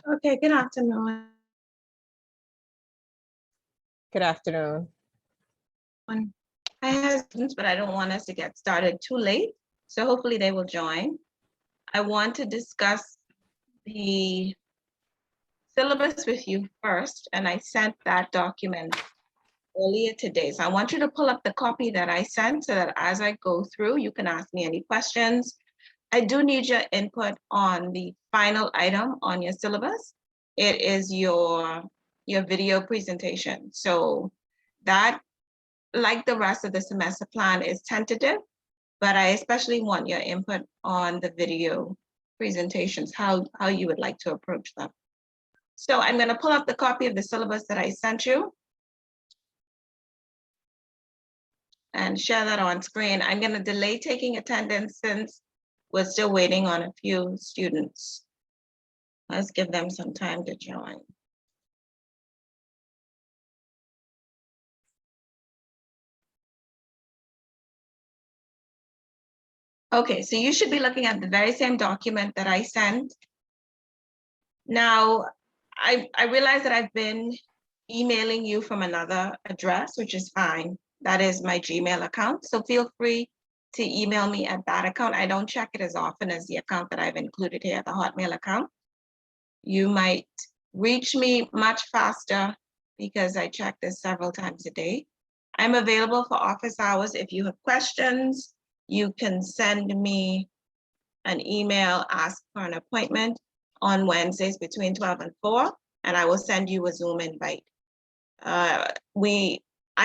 Okay, good afternoon. Good afternoon. I have students, but I don't want us to get started too late. So hopefully they will join. I want to discuss the syllabus with you first, and I sent that document earlier today. So I want you to pull up the copy that I sent so that as I go through, you can ask me any questions. I do need your input on the final item on your syllabus. It is your video presentation. So that, like the rest of the semester plan, is tentative, but I especially want your input on the video presentations, how you would like to approach them. So I'm going to pull up the copy of the syllabus that I sent you and share that on screen. I'm going to delay taking attendance since we're still waiting on a few students. Let's give them some time to join. Okay, so you should be looking at the very same document that I sent. Now, I realize that I've been emailing you from another address, which is fine. That is my Gmail account. So feel free to email me at that account. I don't check it as often as the account that I've included here, the Hotmail account. You might reach me much faster because I check this several times a day. I'm available for office hours. If you have questions, you can send me an email, ask for an appointment on Wednesdays between 12 and 4, and I will send you a Zoom invite. I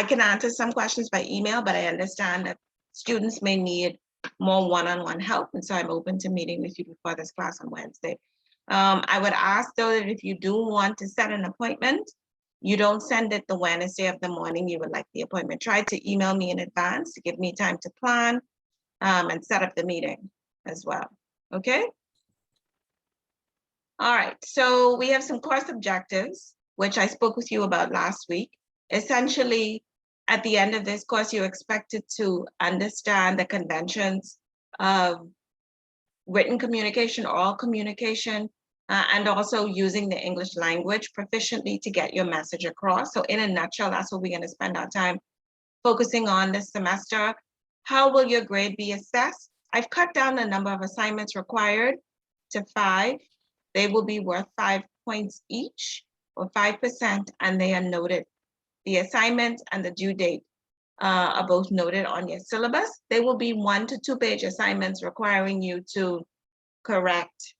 can answer some questions by email, but I understand that students may need more one-on-one help, and so I'm open to meeting with you before this class on Wednesday. I would ask though that if you do want to set an appointment, you don't send it the Wednesday of the morning you would like the appointment. Try to email me in advance to give me time to plan and set up the meeting as well, okay? All right, so we have some course objectives, which I spoke with you about last week. Essentially, at the end of this course, you're expected to understand the conventions of written communication, oral communication, and also using the English language proficiently to get your message across. So in a nutshell, that's what we're going to spend our time focusing on this semester. How will your grade be assessed? I've cut down the number of assignments required to 5. They will be worth 5 points each, or 5%, and they are noted. The assignment and the due date are both noted on your syllabus. They will be 1 to 2 page assignments requiring you to correct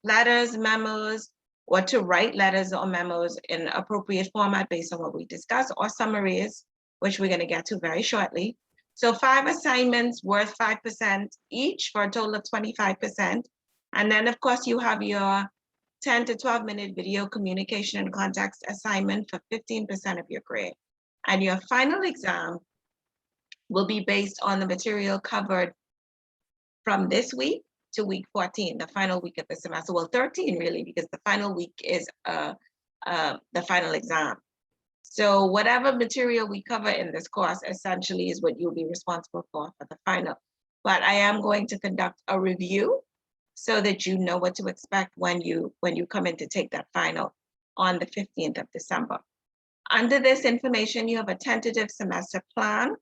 letters, memos, or to write letters or memos in appropriate format based on what we discussed, or summaries, which we're going to get to very shortly. So 5 assignments worth 5% each for a total of 25%. And then of course you have your 10 to 12 minute video communication and context assignment for 15% of your grade. And your final exam will be based on the material covered from this week to week 14, the final week of the semester. Well, 13 really, because the final week is the final exam. So whatever material we cover in this course essentially is what you'll be responsible for the final. But I am going to conduct a review so that you know what to expect when you come in to take that final on the 15th of December. Under this information, you have a tentative semester plan,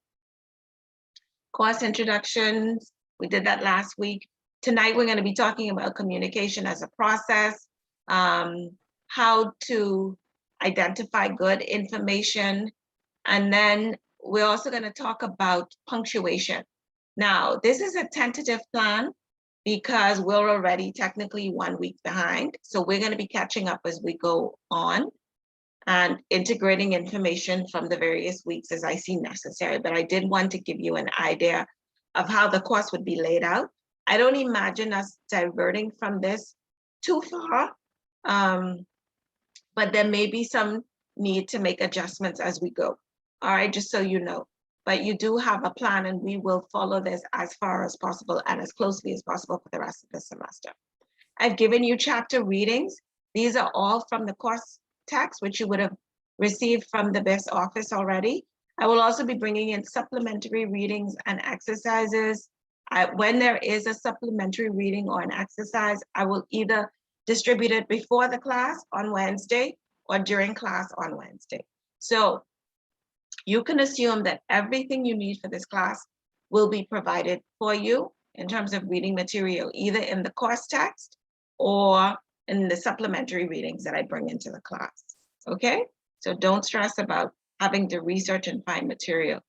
course introductions. We did that last week. Tonight, we're going to be talking about communication as a process, how to identify good information. And then we're also going to talk about punctuation. Now, this is a tentative plan because we're already technically 1 week behind. So we're going to be catching up as we go on and integrating information from the various weeks as I see necessary. But I did want to give you an idea of how the course would be laid out. I don't imagine us diverting from this too far, but there may be some need to make adjustments as we go. All right, just so you know. But you do have a plan, and we will follow this as far as possible and as closely as possible for the rest of the semester. I've given you chapter readings. These are all from the course text, which you would have received from the BIS office already. I will also be bringing in supplementary readings and exercises. When there is a supplementary reading or an exercise, I will either distributed before the class on Wednesday or during class on Wednesday. So you can assume that everything you need for this class will be provided for you in terms of reading material, either in the course text or in the supplementary readings that I bring into the class, okay? So don't stress about having to research and find material.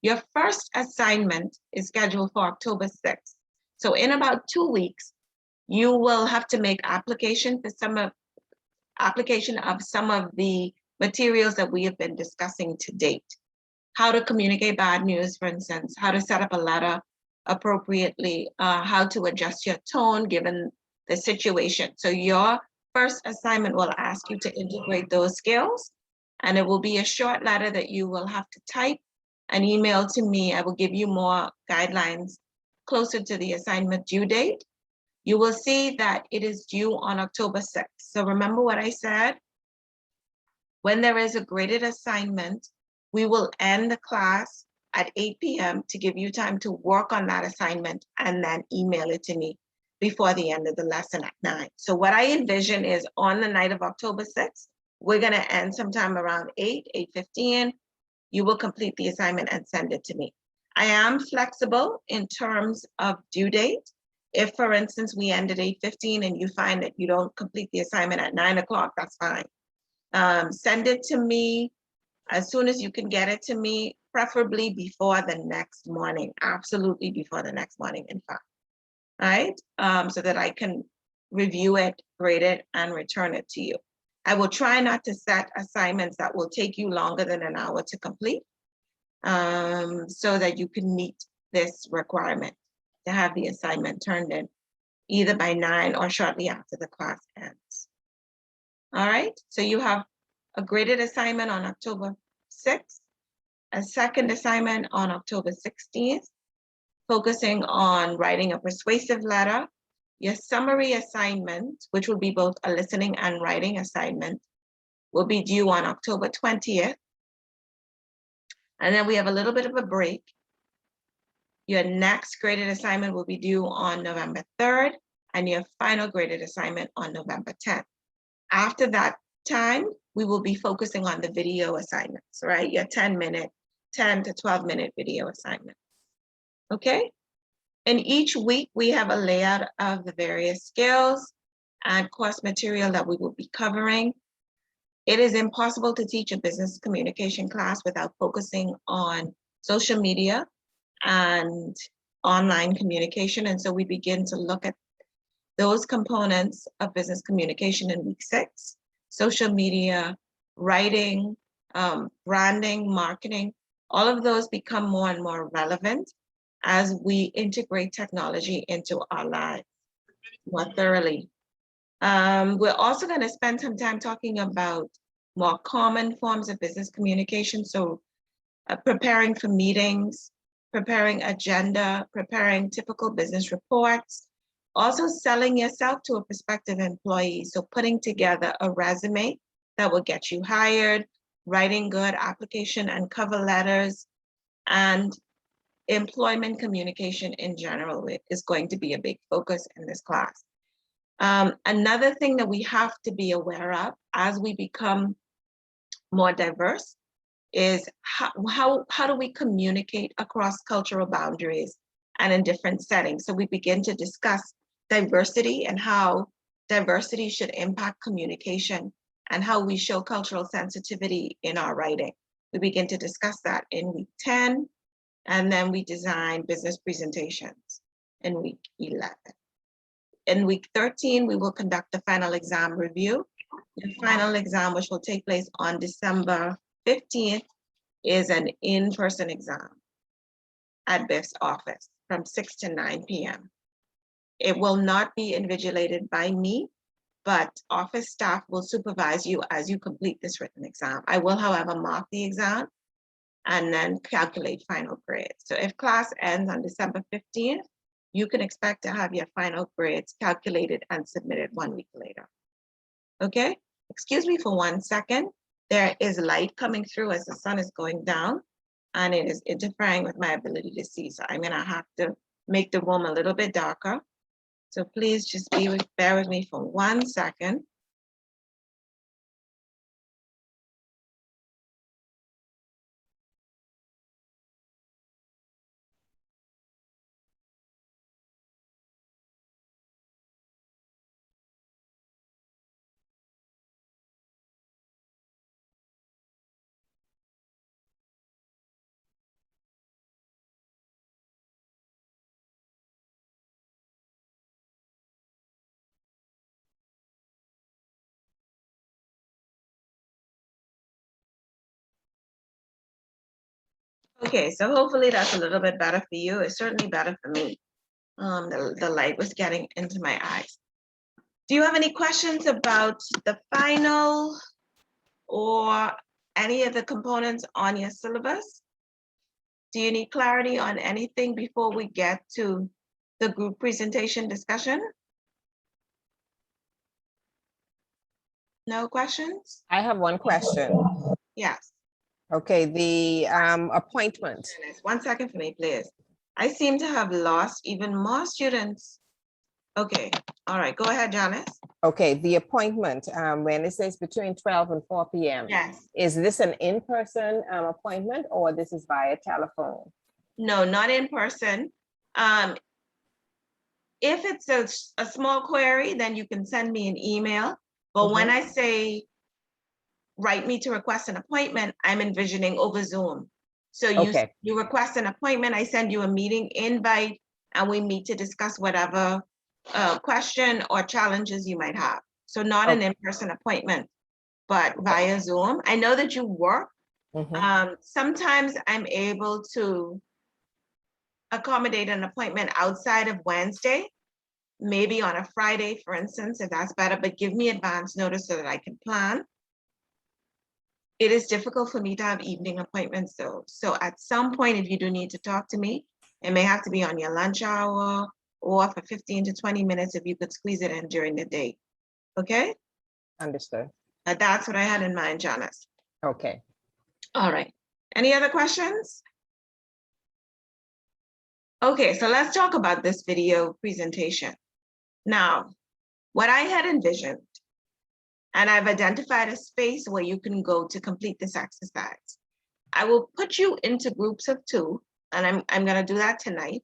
Your first assignment is scheduled for October 6th. So in about 2 weeks, you will have to make application of some of the materials that we have been discussing to date. How to communicate bad news, for instance, how to set up a letter appropriately, how to adjust your tone given the situation. So your first assignment will ask you to integrate those skills, and it will be a short letter that you will have to type and email to me. I will give you more guidelines closer to the assignment due date. You will see that it is due on October 6th. So remember what I said? When there is a graded assignment, we will end the class at 8 p.m. to give you time to work on that assignment and then email it to me before the end of the lesson at 9. So what I envision is on the night of October 6th, we're gonna end sometime around 8:15. You will complete the assignment and send it to me. I am flexible in terms of due date. If, for instance, we end at 8:15 and you find that you don't complete the assignment at 9 o'clock, that's fine. Send it to me as soon as you can get it to me, preferably before the next morning, absolutely before the next morning, in fact, right? So that I can review it, grade it, and return it to you. I will try not to set assignments that will take you longer than an hour to complete, so that you can meet this requirement to have the assignment turned in either by 9 or shortly after the class ends. All right, so you have a graded assignment on October 6th, a second assignment on October 16th, focusing on writing a persuasive letter. Your summary assignment, which will be both a listening and writing assignment, will be due on October 20th. And then we have a little bit of a break. Your next graded assignment will be due on November 3rd, and your final graded assignment on November 10th. After that time, we will be focusing on the video assignments, right? Your 10 to 12-minute video assignment, okay? In each week, we have a layout of the various skills and course material that we will be covering. It is impossible to teach a business communication class without focusing on social media and online communication. And so we begin to look at those components of business communication in week 6, social media, writing, branding, marketing, all of those become more and more relevant as we integrate technology into our lives more thoroughly. We're also going to spend some time talking about more common forms of business communication. So preparing for meetings, preparing agenda, preparing typical business reports, also selling yourself to a prospective employee. So putting together a resume that will get you hired, writing good application and cover letters, and employment communication in general is going to be a big focus in this class. Another thing that we have to be aware of as we become more diverse is how do we communicate across cultural boundaries and in different settings. So we begin to discuss diversity and how diversity should impact communication and how we show cultural sensitivity in our writing. We begin to discuss that in week 10, and then we design business presentations in week 11. In week 13, we will conduct the final exam review. The final exam, which will take place on December 15th, is an in-person exam at BIF's office from 6 to 9 p.m. It will not be invigilated by me, but office staff will supervise you as you complete this written exam. I will, however, mark the exam and then calculate final grades. So if class ends on December 15th, you can expect to have your final grades calculated and submitted 1 week later. Okay, excuse me for 1 second. There is light coming through as the sun is going down, and it is interfering with my ability to see. So I'm gonna have to make the room a little bit darker. So please just bear with me for 1 second. Okay, so hopefully that's a little bit better for you. It's certainly better for me. The light was getting into my eyes. Do you have any questions about the final or any of the components on your syllabus? Do you need clarity on anything before we get to the group presentation discussion? No questions? I have one question. Yes. Okay, the appointment. 1 second for me, please. I seem to have lost even more students. Okay, all right, go ahead, Janice. Okay, the appointment, when it says between 12 and 4 p.m. Yes. Is this an in-person appointment or this is via telephone? No, not in person. If it's a small query, then you can send me an email. But when I say write me to request an appointment, I'm envisioning over Zoom. So you request an appointment, I send you a meeting invite, and we meet to discuss whatever question or challenges you might have. So not an in-person appointment, but via Zoom. I know that you work. Sometimes I'm able to accommodate an appointment outside of Wednesday, maybe on a Friday, for instance, if that's better, but give me advance notice so that I can plan. It is difficult for me to have evening appointments though. So at some point, if you do need to talk to me, it may have to be on your lunch hour or for 15 to 20 minutes if you could squeeze it in during the day. Okay? Understood. That's what I had in mind, Janice. Okay. All right. Any other questions? Okay, so let's talk about this video presentation. Now, what I had envisioned, and I've identified a space where you can go to complete this exercise. I will put you into groups of 2, and I'm gonna do that tonight,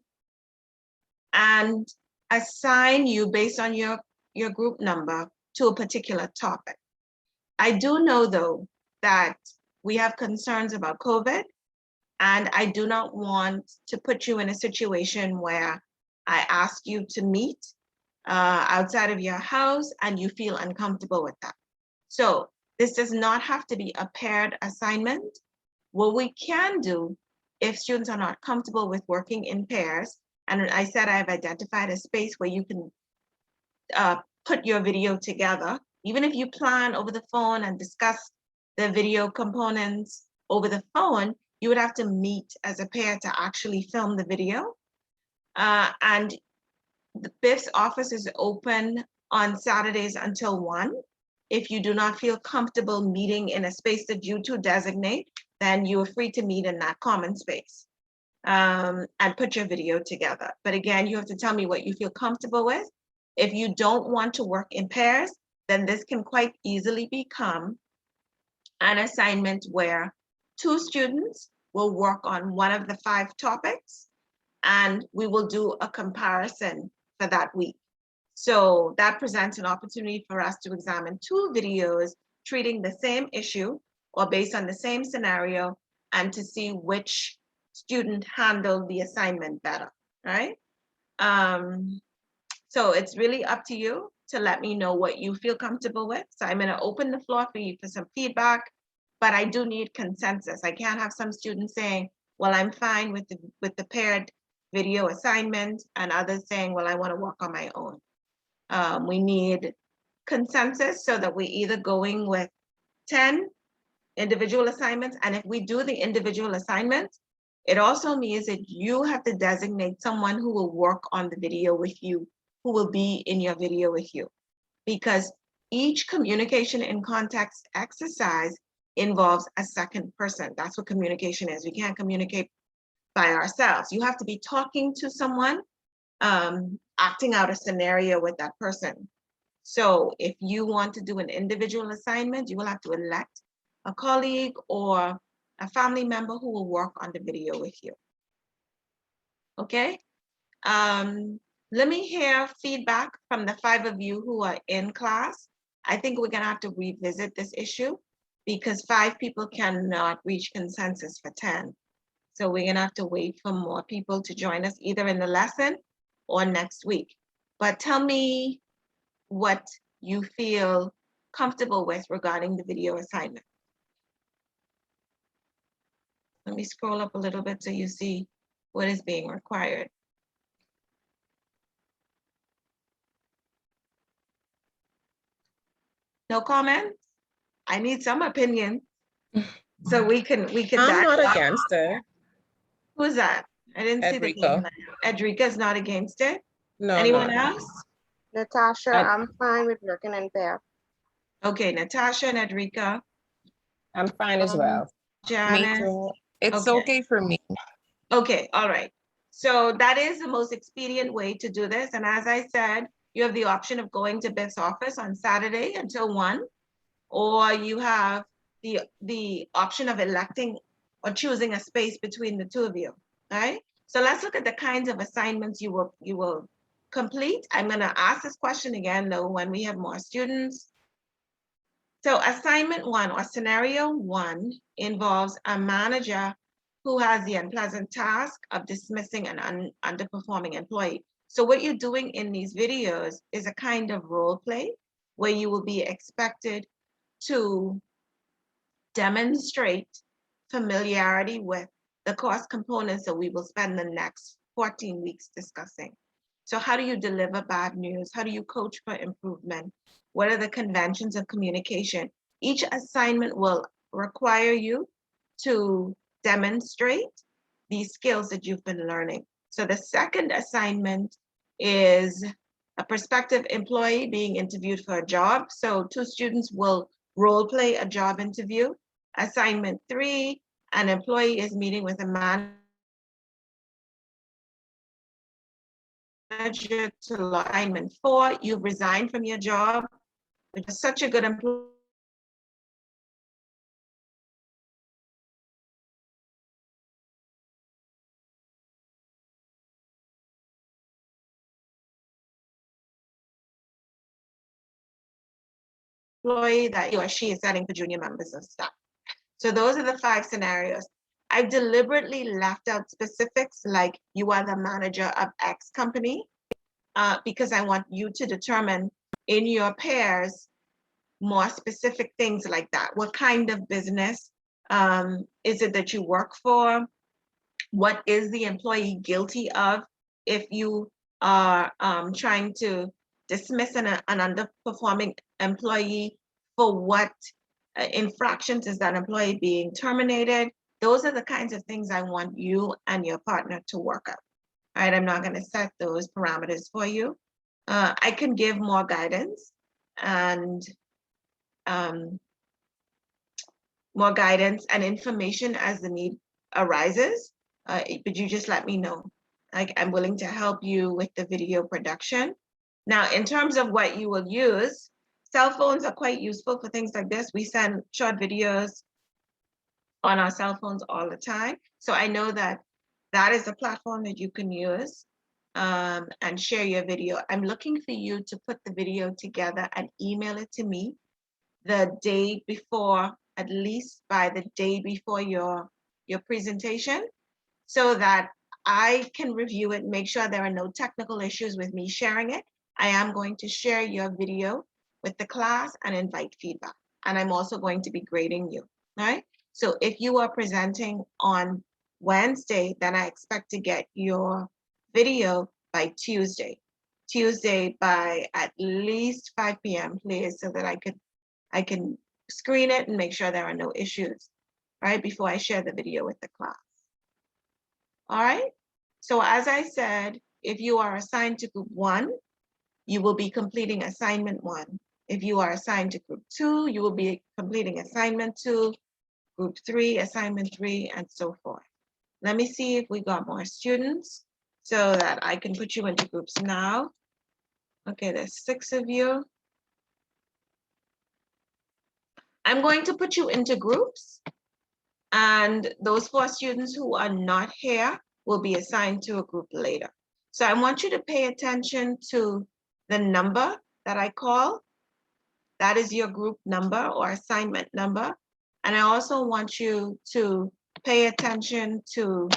and assign you based on your group number to a particular topic. I do know though that we have concerns about COVID, and I do not want to put you in a situation where I ask you to meet outside of your house and you feel uncomfortable with that. So this does not have to be a paired assignment. What we can do, if students are not comfortable with working in pairs, and I said I've identified a space where you can put your video together, even if you plan over the phone and discuss the video components over the phone, you would have to meet as a pair to actually film the video. And the BIF's office is open on Saturdays until 1. If you do not feel comfortable meeting in a space that you two designate, then you are free to meet in that common space and put your video together. But again, you have to tell me what you feel comfortable with. If you don't want to work in pairs, then this can quite easily become an assignment where 2 students will work on one of the 5 topics, and we will do a comparison for that week. So that presents an opportunity for us to examine 2 videos treating the same issue or based on the same scenario, and to see which student handled the assignment better, right? So it's really up to you to let me know what you feel comfortable with. So I'm going to open the floor for you for some feedback, but I do need consensus. I can't have some students saying, well, I'm fine with the paired video assignment, and others saying, well, I want to work on my own. We need consensus so that we're either going with 10 individual assignments, and if we do the individual assignments, it also means that you have to designate someone who will work on the video with you, who will be in your video with you, because each communication in context exercise involves a second person. That's what communication is. We can't communicate by ourselves. You have to be talking to someone acting out a scenario with that person. So if you want to do an individual assignment, you will have to elect a colleague or a family member who will work on the video with you. Okay? Let me hear feedback from the 5 of you who are in class. I think we're gonna have to revisit this issue because 5 people cannot reach consensus for 10. So we're gonna have to wait for more people to join us either in the lesson or next week. But tell me what you feel comfortable with regarding the video assignment. Let me scroll up a little bit so you see what is being required. No comments? I need some opinion so we can I'm not dialogue. against it. Who's that? I didn't see the Edrico. name. Edrica's not against it. No, Anyone no. else? Natasha, I- I'm fine with working in pair. Okay, Natasha and Edrica. I'm fine as well. Me Janice. too. It's Okay. okay for me. Okay, all right. So that is the most expedient way to do this. And as I said, you have the option of going to Beth's office on Saturday until 1, or you have the option of electing or choosing a space between the 2 of you, all right? So let's look at the kinds of assignments you will complete. I'm gonna ask this question again though when we have more students. So assignment 1 or scenario 1 involves a manager who has the unpleasant task of dismissing an underperforming employee. So what you're doing in these videos is a kind of role play where you will be expected to demonstrate familiarity with the cost components that we will spend the next 14 weeks discussing. So how do you deliver bad news? How do you coach for improvement? What are the conventions of communication? Each assignment will require you to demonstrate these skills that you've been learning. So the second assignment is a prospective employee being interviewed for a job. So 2 students will role play a job interview. Assignment 3, an employee is meeting with a manager to alignment 4, you've resigned from your job, which is such a good employee. That he or she is setting for junior members of staff. So those are the 5 scenarios. I've deliberately left out specifics like you are the manager of X company because I want you to determine in your pairs more specific things like that. What kind of business is it that you work for? What is the employee guilty of if you are trying to dismiss an underperforming employee? For what infractions is that employee being terminated? Those are the kinds of things I want you and your partner to work out. All right, I'm not going to set those parameters for you. I can give more guidance and information as the need arises, but you just let me know. I'm willing to help you with the video production. Now, in terms of what you will use, cell phones are quite useful for things like this. We send short videos on our cell phones all the time. So I know that that is a platform that you can use and share your video. I'm looking for you to put the video together and email it to me the day before, at least by the day before your presentation, so that I can review it, make sure there are no technical issues with me sharing it. I am going to share your video with the class and invite feedback. And I'm also going to be grading you, all right? So if you are presenting on Wednesday, then I expect to get your video by Tuesday. Tuesday by at least 5 p.m., please, so that I can screen it and make sure there are no issues, right, before I share the video with the class. All right, so as I said, if you are assigned to group 1, you will be completing assignment 1. If you are assigned to group 2, you will be completing assignment 2, group 3, assignment 3, and so forth. Let me see if we got more students. so that I can put you into groups now. Okay, there's 6 of you. I'm going to put you into groups, and those 4 students who are not here will be assigned to a group later. So I want you to pay attention to the number that I call. That is your group number or assignment number. And I also want you to pay attention to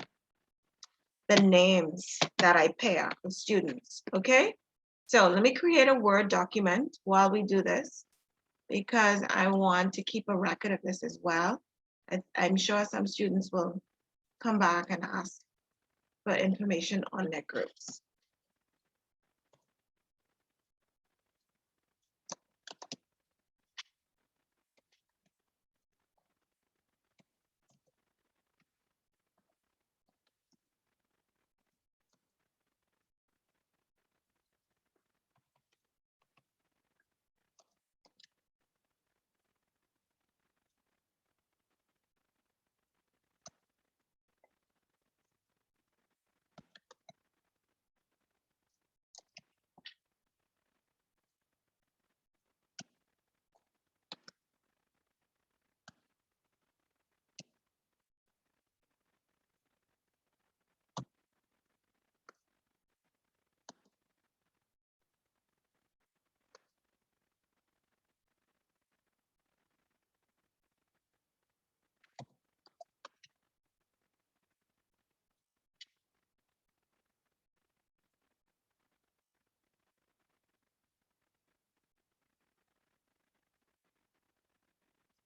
the names that I pair of students, okay? So let me create a Word document while we do this, because I want to keep a record of this as well. I'm sure some students will come back and ask for information on their groups.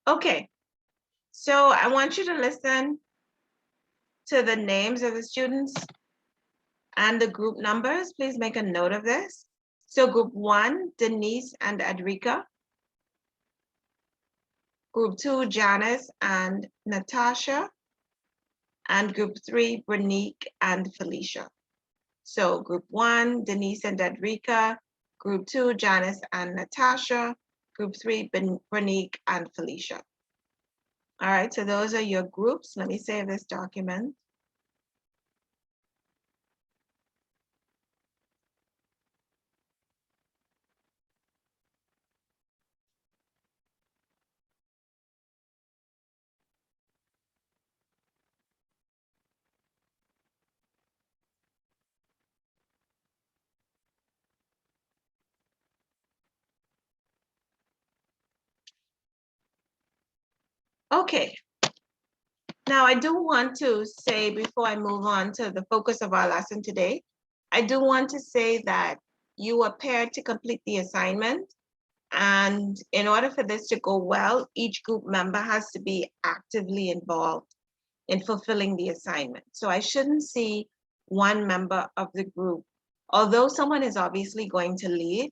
Okay, so I want you to listen to the names of the students and the group numbers. Please make a note of this. So group 1, Denise and Adrika. Group 2, Janice and Natasha. And group 3, Branique and Felicia. So group 1, Denise and Adrika. Group 2, Janice and Natasha. Group 3, Branique and Felicia. All right, so those are your groups. Let me save this document. Okay. Now, I do want to say, before I move on to the focus of our lesson today, I do want to say that you are paired to complete the assignment. And in order for this to go well, each group member has to be actively involved in fulfilling the assignment. So I shouldn't see one member of the group, although someone is obviously going to lead,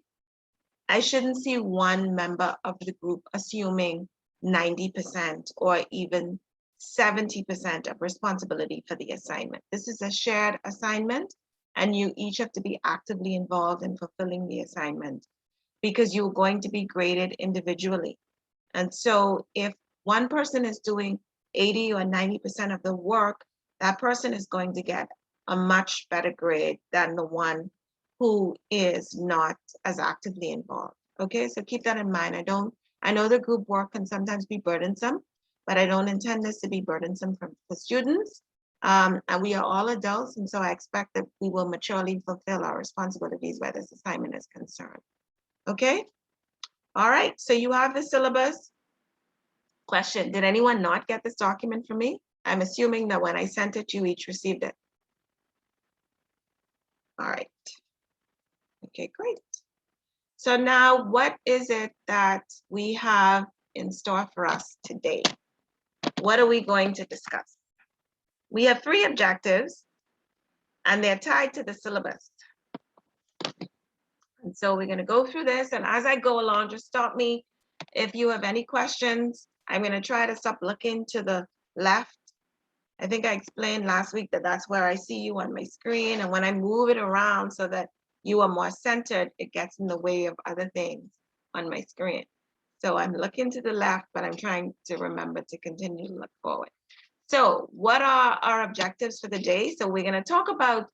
I shouldn't see one member of the group assuming 90% or even 70% of responsibility for the assignment. This is a shared assignment, and you each have to be actively involved in fulfilling the assignment because you're going to be graded individually. And so if one person is doing 80 or 90% of the work, that person is going to get a much better grade than the one who is not as actively involved. Okay, so keep that in mind. I know the group work can sometimes be burdensome, but I don't intend this to be burdensome for students. And we are all adults, and so I expect that we will maturely fulfill our responsibilities where this assignment is concerned. Okay, all right, so you have the syllabus. Question, did anyone not get this document from me? I'm assuming that when I sent it, you each received it. All right. Okay, great. So now what is it that we have in store for us today? What are we going to discuss? We have 3 objectives, and they're tied to the syllabus. And so we're going to go through this, and as I go along, just stop me if you have any questions. I'm going to try to stop looking to the left. I think I explained last week that that's where I see you on my screen, and when I move it around so that you are more centered, it gets in the way of other things on my screen. So I'm looking to the left, but I'm trying to remember to continue to look forward. So what are our objectives for the day? So we're going to talk about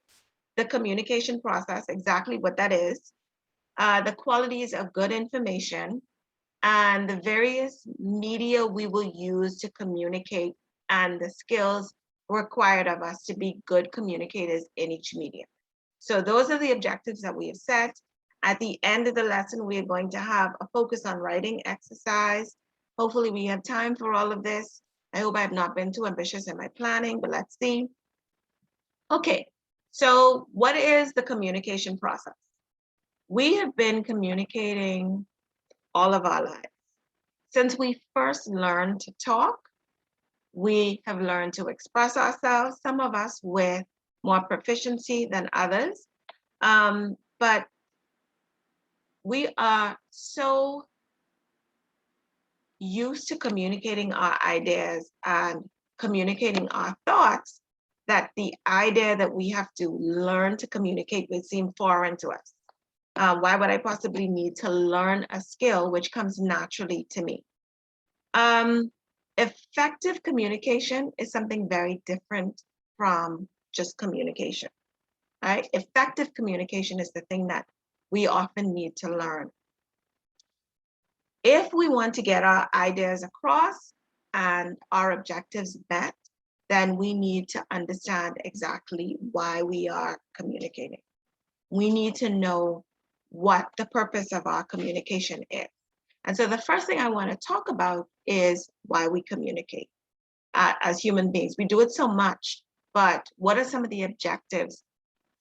the communication process, exactly what that is, the qualities of good information, and the various media we will use to communicate, and the skills required of us to be good communicators in each medium. So those are the objectives that we have set. At the end of the lesson, we are going to have a focus on writing exercise. Hopefully we have time for all of this. I hope I have not been too ambitious in my planning, but let's see. Okay, so what is the communication process? We have been communicating all of our lives. Since we first learned to talk, we have learned to express ourselves, some of us with more proficiency than others. But we are so used to communicating our ideas and communicating our thoughts that the idea that we have to learn to communicate would seem foreign to us. Why would I possibly need to learn a skill which comes naturally to me? Effective communication is something very different from just communication, right? Effective communication is the thing that we often need to learn. If we want to get our ideas across and our objectives met, then we need to understand exactly why we are communicating. We need to know what the purpose of our communication is. And so the first thing I want to talk about is why we communicate as human beings. We do it so much, but what are some of the objectives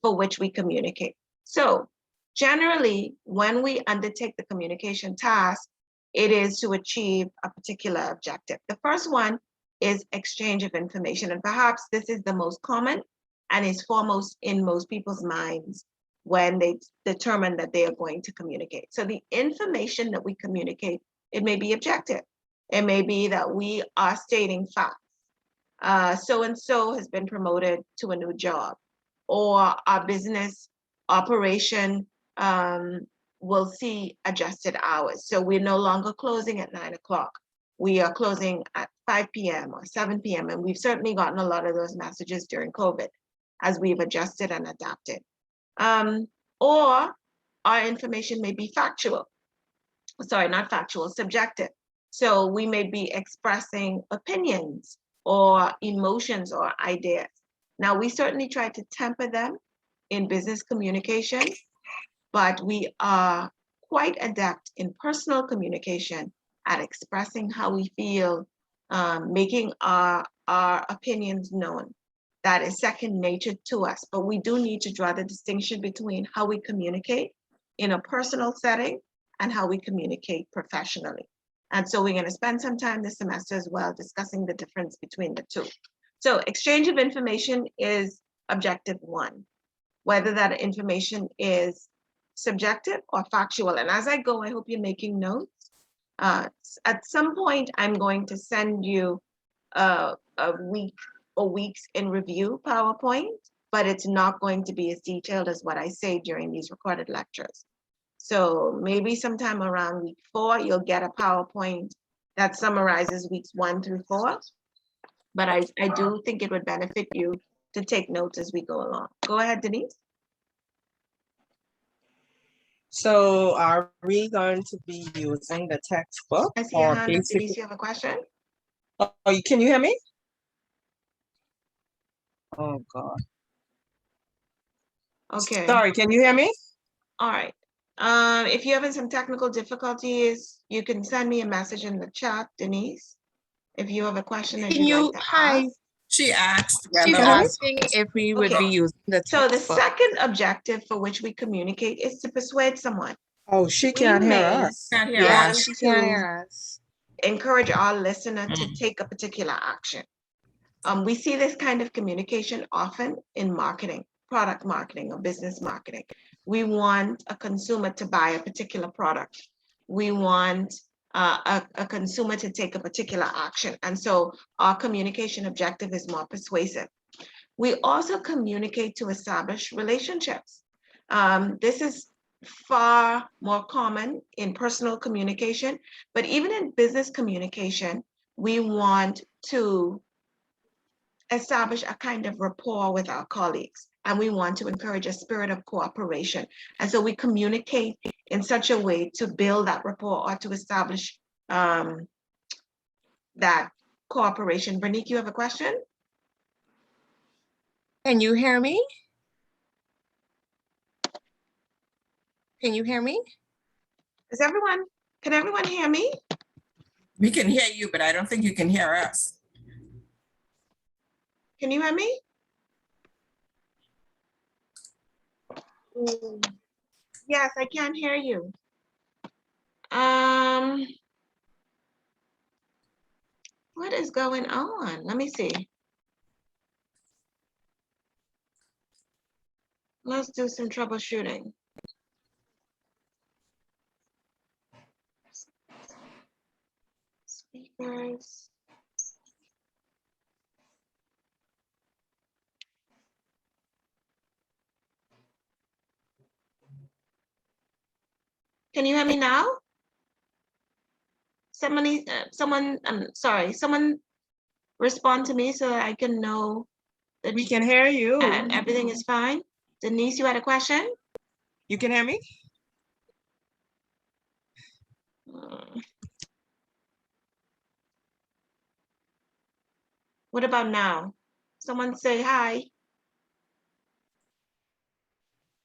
for which we communicate? So generally, when we undertake the communication task, it is to achieve a particular objective. The first one is exchange of information, and perhaps this is the most common and is foremost in most people's minds when they determine that they are going to communicate. So the information that we communicate, it may be objective. It may be that we are stating facts. So-and-so has been promoted to a new job, or our business operation will see adjusted hours. So we're no longer closing at 9 o'clock. We are closing at 5 p.m. or 7 p.m. And we've certainly gotten a lot of those messages during COVID as we've adjusted and adapted. Or our information may be factual. Sorry, not factual, subjective. So we may be expressing opinions or emotions or ideas. Now, we certainly try to temper them in business communication, but we are quite adept in personal communication at expressing how we feel, making our opinions known. That is second nature to us, but we do need to draw the distinction between how we communicate in a personal setting and how we communicate professionally. And so we're going to spend some time this semester as well discussing the difference between the two. So exchange of information is objective one, whether that information is subjective or factual. And as I go, I hope you're making notes. At some point, I'm going to send you a week or weeks in review PowerPoint, but it's not going to be as detailed as what I say during these recorded lectures. So maybe sometime around week 4, you'll get a PowerPoint that summarizes weeks 1 through 4. But I do think it would benefit you to take notes as we go along. Go ahead, Denise. So are we going to be using the textbook? I see a hand up. Denise, you have a question? Oh, can you hear me? Oh, God. Okay. Sorry, can you hear me? All right. If you're having some technical difficulties, you can send me a message in the chat, Denise. If you have a question that you'd like to ask. She asked. Yeah, She's no. asking if we would Okay. be using the So the textbook. second objective for which we communicate is to persuade someone. Oh, she We can't hear may us. Can't hear want us. She can't to hear us. encourage our listener to take a particular action. We see this kind of communication often in marketing, product marketing or business marketing. We want a consumer to buy a particular product. We want a consumer to take a particular action. And so our communication objective is more persuasive. We also communicate to establish relationships. This is far more common in personal communication, but even in business communication, we want to establish a kind of rapport with our colleagues. and we want to encourage a spirit of cooperation. And so we communicate in such a way to build that rapport or to establish that cooperation. Bernice, you have a question? Can you hear me? Can you hear me? Can everyone hear me? We can hear you, but I don't think you can hear us. Can you hear me? Yes, I can't hear you. What is going on? Let me see. Let's do some troubleshooting. Speakers. Can you hear me now? Someone, someone respond to me so that I can know that We can hear you. and everything is fine. Denise, you had a question? You can hear me? What about now? Someone say hi.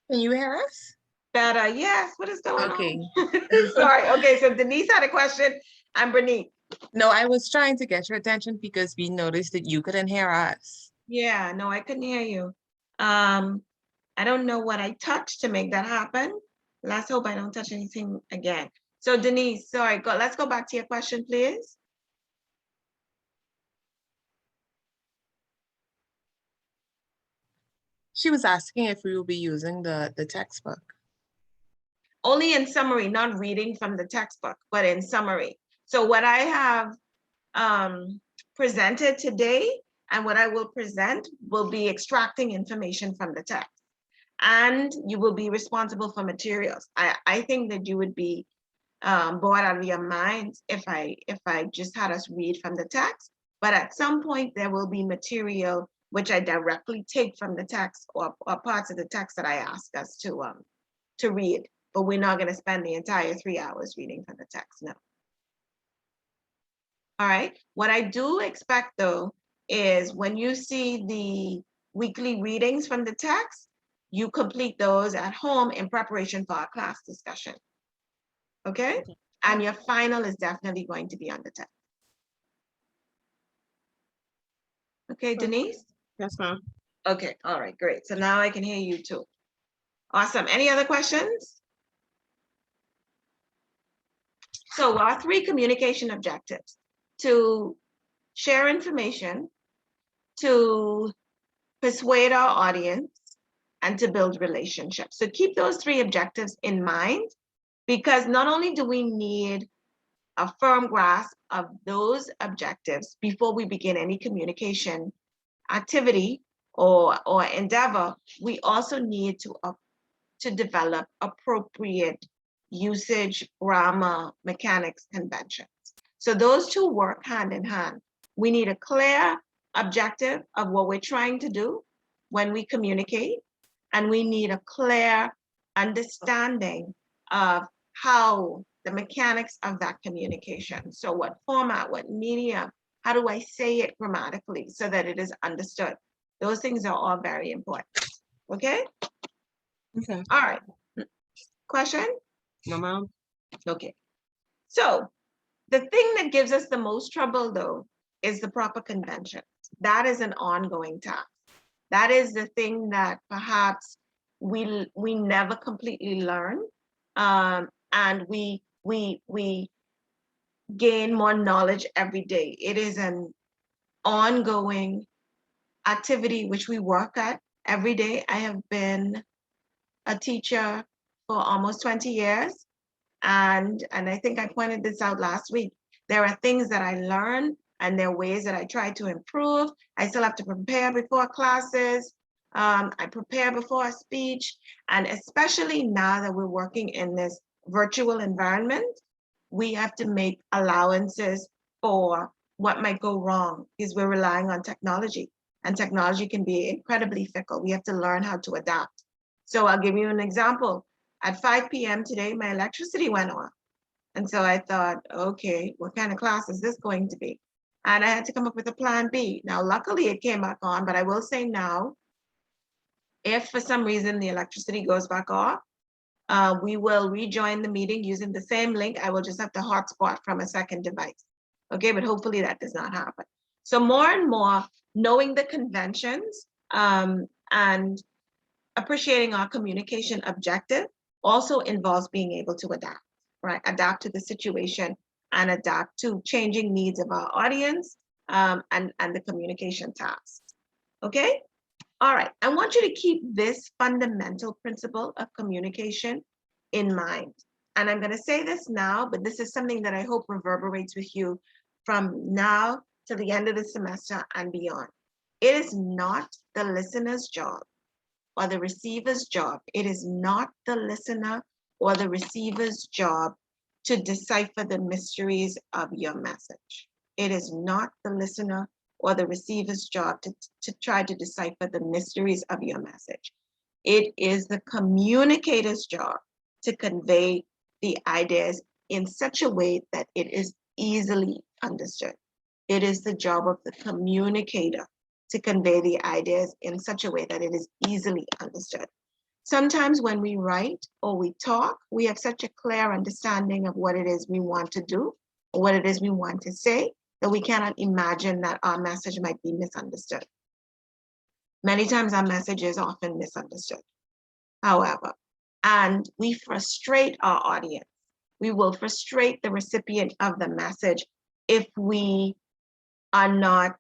Can you hear us? Better, yes. What is going Okay. on? Sorry. Okay, so Denise had a question. I'm Bernice. No, I was trying to get your attention because we noticed that you couldn't hear us. Yeah, no, I couldn't hear you. I don't know what I touched to make that happen. Let's hope I don't touch anything again. So Denise, sorry, let's go back to your question, please. She was asking if we will be using the textbook. Only in summary, not reading from the textbook, but in summary. So what I have presented today and what I will present will be extracting information from the text. And you will be responsible for materials. I think that you would be bored out of your minds if I just had us read from the text. But at some point there will be material which I directly take from the text or parts of the text that I ask us to read. But we're not going to spend the entire 3 hours reading from the text, no. All right, what I do expect though is when you see the weekly readings from the text, you complete those at home in preparation for our class discussion. Okay? And your final is definitely going to be on the text. Okay, Denise? Yes, ma'am. Okay, all right, great. So now I can hear you too. Awesome. Any other questions? So our 3 communication objectives: to share information, to persuade our audience, and to build relationships. So keep those 3 objectives in mind, because not only do we need a firm grasp of those objectives before we begin any communication activity or endeavor, we also need to develop appropriate usage, grammar, mechanics, conventions. So those 2 work hand in hand. We need a clear objective of what we're trying to do when we communicate, and we need a clear understanding of how the mechanics of that communication. So what format, what medium, how do I say it grammatically so that it is understood? Those things are all very important. Okay? Okay. All right. Question? No, ma'am. Okay. So the thing that gives us the most trouble though is the proper conventions. That is an ongoing task. That is the thing that perhaps we never completely learn, and we gain more knowledge every day. It is an ongoing activity which we work at every day. I have been a teacher for almost 20 years, and I think I pointed this out last week. There are things that I learn, and there are ways that I try to improve. I still have to prepare before classes. I prepare before a speech, and especially now that we're working in this virtual environment, we have to make allowances for what might go wrong because we're relying on technology. and technology can be incredibly fickle. We have to learn how to adapt. So I'll give you an example. At 5 p.m. today, my electricity went off. And so I thought, okay, what kind of class is this going to be? And I had to come up with a plan B. Now, luckily it came back on, but I will say now, if for some reason the electricity goes back off, we will rejoin the meeting using the same link. I will just have to hotspot from a second device. Okay, but hopefully that does not happen. So more and more knowing the conventions and appreciating our communication objective also involves being able to adapt, right? Adapt to the situation and adapt to changing needs of our audience and the communication tasks. Okay? All right, I want you to keep this fundamental principle of communication in mind. And I'm going to say this now, but this is something that I hope reverberates with you from now to the end of the semester and beyond. It is not the listener's job or the receiver's job. It is not the listener or the receiver's job to decipher the mysteries of your message. It is not the listener or the receiver's job to try to decipher the mysteries of your message. It is the communicator's job to convey the ideas in such a way that it is easily understood. It is the job of the communicator to convey the ideas in such a way that it is easily understood. Sometimes when we write or we talk, we have such a clear understanding of what it is we want to do or what it is we want to say that we cannot imagine that our message might be misunderstood. Many times our message is often misunderstood, however, and we frustrate our audience. We will frustrate the recipient of the message if we are not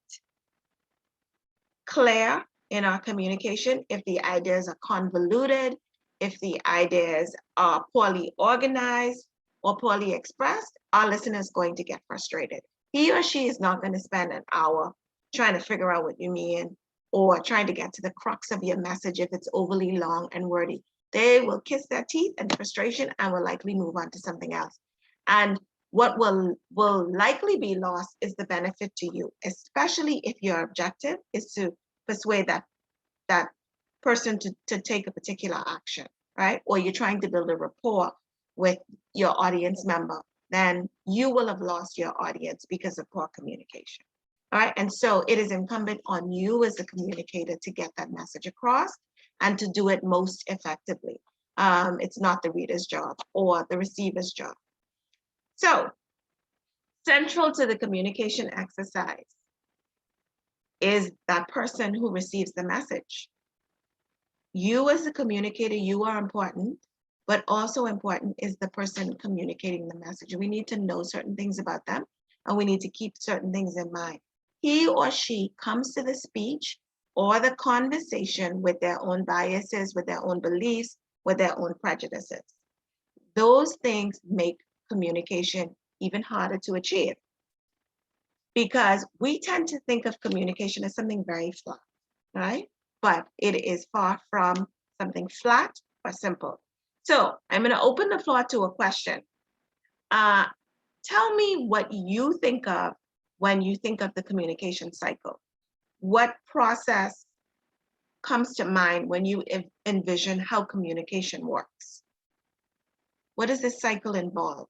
clear in our communication, if the ideas are convoluted, if the ideas are poorly organized or poorly expressed, our listener is going to get frustrated. He or she is not going to spend an hour trying to figure out what you mean or trying to get to the crux of your message if it's overly long and wordy. They will kiss their teeth in frustration and will likely move on to something else. And what will likely be lost is the benefit to you, especially if your objective is to persuade that person to take a particular action, right? Or you're trying to build a rapport with your audience member, then you will have lost your audience because of poor communication. All right, and so it is incumbent on you as the communicator to get that message across and to do it most effectively. It's not the reader's job or the receiver's job. So, central to the communication exercise is that person who receives the message. You as the communicator, you are important, but also important is the person communicating the message. We need to know certain things about them, and we need to keep certain things in mind. He or she comes to the speech or the conversation with their own biases, with their own beliefs, with their own prejudices. Those things make communication even harder to achieve because we tend to think of communication as something very flat, right? But it is far from something flat or simple. So I'm going to open the floor to a question. Tell me what you think of when you think of the communication cycle. What process comes to mind when you envision how communication works? What does this cycle involve?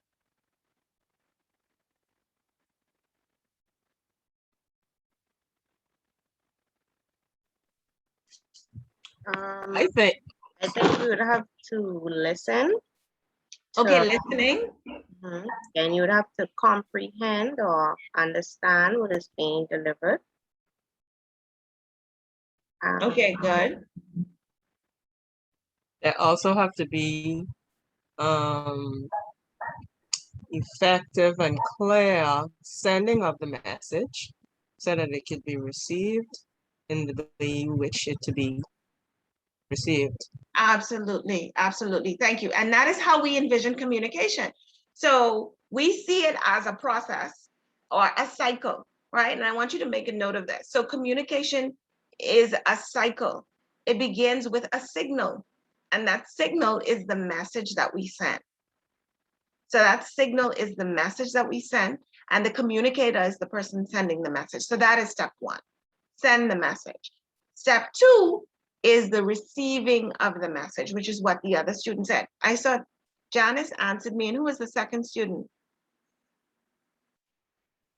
I think, I think you would have to listen. Okay, to- listening. Then you would have to comprehend or understand what is being delivered. Okay, good. there also have to be effective and clear sending of the message so that it could be received in the way you wish it to be received. Absolutely, absolutely. Thank you. And that is how we envision communication. So we see it as a process or a cycle, right? And I want you to make a note of this. So communication is a cycle. It begins with a signal, and that signal is the message that we send. So that signal is the message that we send, and the communicator is the person sending the message. So that is step one. send the message. Step 2 is the receiving of the message, which is what the other student said. I saw Janice answered me, and who was the second student?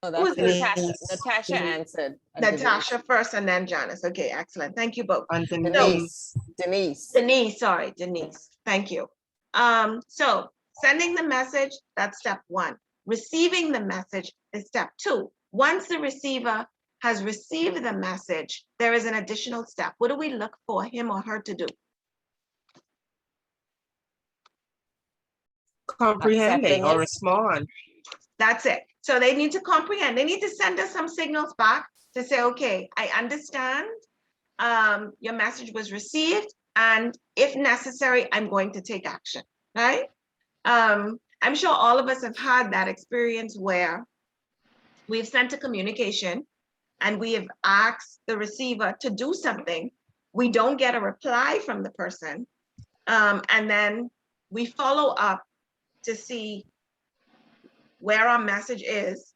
Oh, Who that's is this? Natasha. Denise. Natasha Denise. answered. Denise. Natasha first and then Janice. Okay, excellent. Thank you both. And So, Denise. Denise. Sorry, Denise. Thank you. So sending the message, that's step 1. Receiving the message is step 2. Once the receiver has received the message, there is an additional step. What do we look for him or her to do? Comprehending or it. respond. That's it. So they need to comprehend. They need to send us some signals back to say, okay, I understand your message was received, and if necessary, I'm going to take action, right? I'm sure all of us have had that experience where we've sent a communication and we have asked the receiver to do something. We don't get a reply from the person. And then we follow up to see where our message is.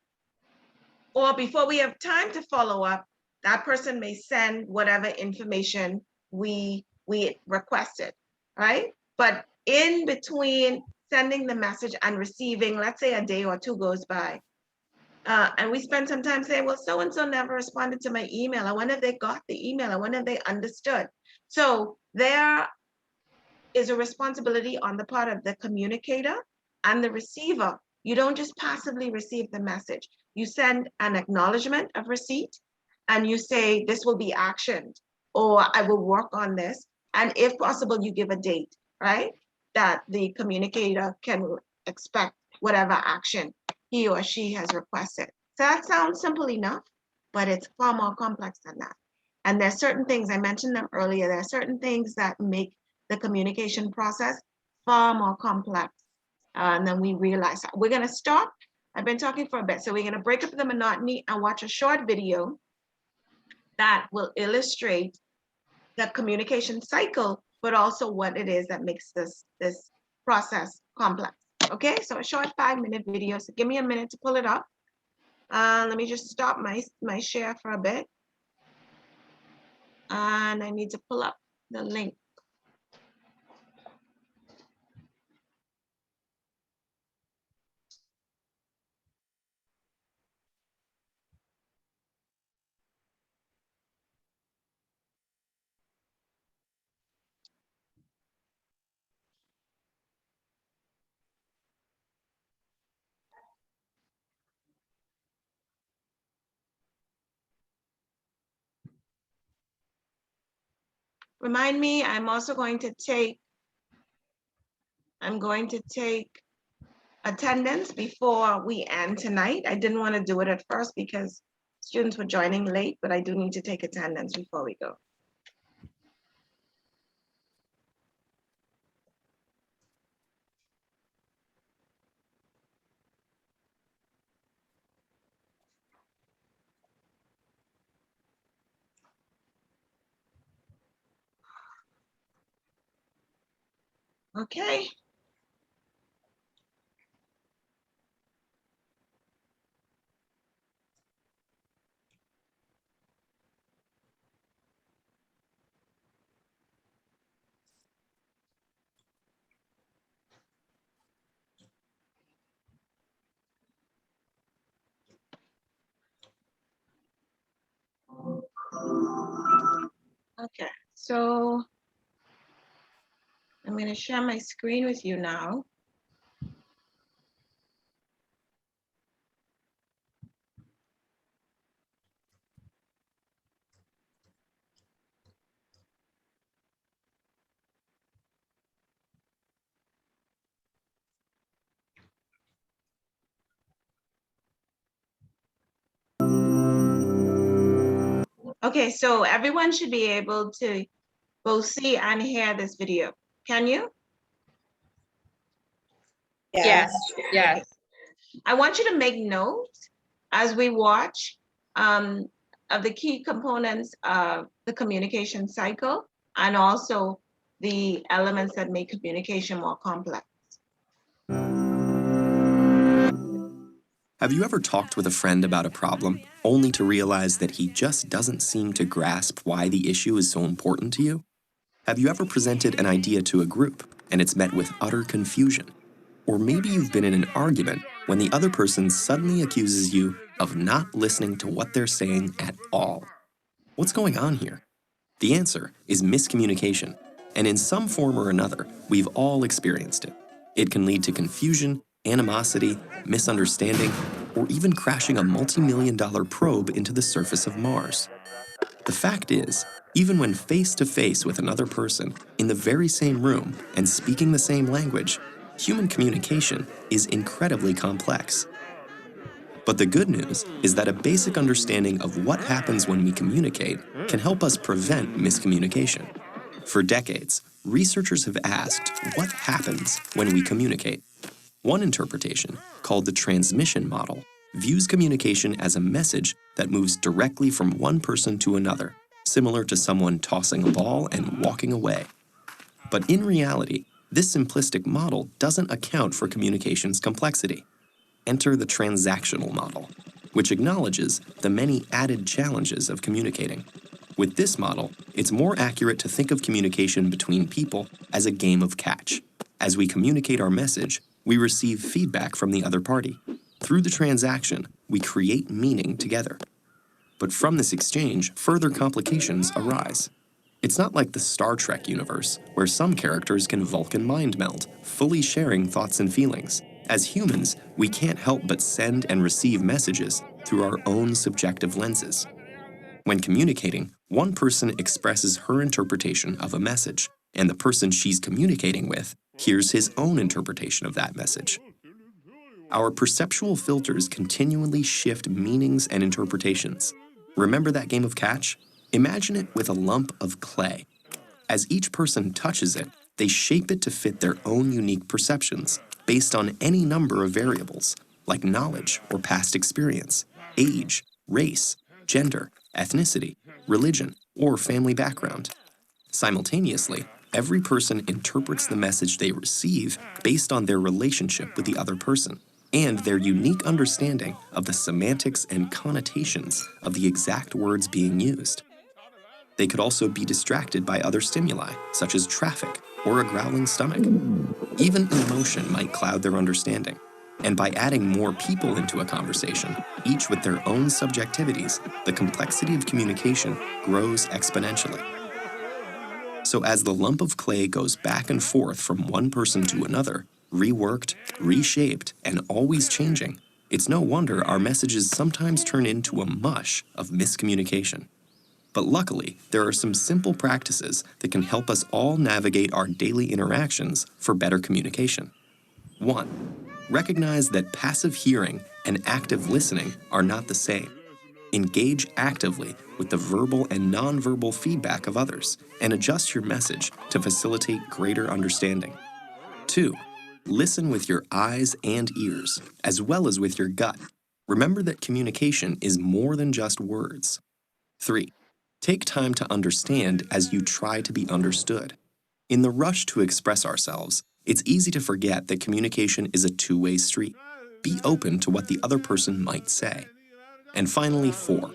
Or before we have time to follow up, that person may send whatever information we requested, right? But in between sending the message and receiving, let's say a day or two goes by, and we spend some time saying, well, so-and-so never responded to my email. I wonder if they got the email. I wonder if they understood. So there is a responsibility on the part of the communicator and the receiver. You don't just passively receive the message. You send an acknowledgement of receipt and you say, this will be actioned, or I will work on this. And if possible, you give a date, right? That the communicator can expect whatever action he or she has requested. So that sounds simple enough, but it's far more complex than that. And there's certain things, I mentioned them earlier, there are certain things that make the communication process far more complex than we realize. We're gonna stop. I've been talking for a bit, so we're gonna break up the monotony and watch a short video that will illustrate the communication cycle, but also what it is that makes this process complex. Okay, so a short 5-minute video. So give me a minute to pull it up. Let me just stop my share for a bit. And I need to pull up the link. Remind me, I'm going to take attendance before we end tonight. I didn't want to do it at first because students were joining late, but I do need to take attendance before we go. Okay. Okay, so I'm going to share my screen with you now. Okay, so everyone should be able to both see and hear this video. Can you? Yes, yes. I want you to make note as we watch of the key components of the communication cycle and also the elements that make communication more complex. Have you ever talked with a friend about a problem, only to realize that he just doesn't seem to grasp why the issue is so important to you? Have you ever presented an idea to a group, and it's met with utter confusion? Or maybe you've been in an argument when the other person suddenly accuses you of not listening to what they're saying at all. What's going on here? The answer is miscommunication, and in some form or another, we've all experienced it. It can lead to confusion, animosity, misunderstanding, or even crashing a multi-million-dollar probe into the surface of Mars. The fact is, even when face-to-face with another person, in the very same room and speaking the same language, human communication is incredibly complex. But the good news is that a basic understanding of what happens when we communicate can help us prevent miscommunication. For decades, researchers have asked what happens when we communicate. One interpretation, called the transmission model, views communication as a message that moves directly from one person to another, similar to someone tossing a ball and walking away. But in reality, this simplistic model doesn't account for communication's complexity. Enter the transactional model, which acknowledges the many added challenges of communicating. With this model, it's more accurate to think of communication between people as a game of catch. As we communicate our message, we receive feedback from the other party. Through the transaction, we create meaning together. But from this exchange, further complications arise. It's not like the Star Trek universe, where some characters can Vulcan mind meld, fully sharing thoughts and feelings. As humans, we can't help but send and receive messages through our own subjective lenses. When communicating, one person expresses her interpretation of a message, and the person she's communicating with hears his own interpretation of that message. Our perceptual filters continually shift meanings and interpretations. Remember that game of catch? Imagine it with a lump of clay. As each person touches it, they shape it to fit their own unique perceptions, based on any number of variables, like knowledge or past experience, age, race, gender, ethnicity, religion, or family background. Simultaneously, every person interprets the message they receive based on their relationship with the other person and their unique understanding of the semantics and connotations of the exact words being used. They could also be distracted by other stimuli, such as traffic or a growling stomach. Even emotion might cloud their understanding. And by adding more people into a conversation, each with their own subjectivities, the complexity of communication grows exponentially. So as the lump of clay goes back and forth from one person to another, reworked, reshaped, and always changing, it's no wonder our messages sometimes turn into a mush of miscommunication. But luckily, there are some simple practices that can help us all navigate our daily interactions for better communication. 1. Recognize that passive hearing and active listening are not the same. Engage actively with the verbal and nonverbal feedback of others and adjust your message to facilitate greater understanding. 2. Listen with your eyes and ears, as well as with your gut. Remember that communication is more than just words. 3. Take time to understand as you try to be understood. In the rush to express ourselves, it's easy to forget that communication is a two-way street. Be open to what the other person might say. And finally, 4.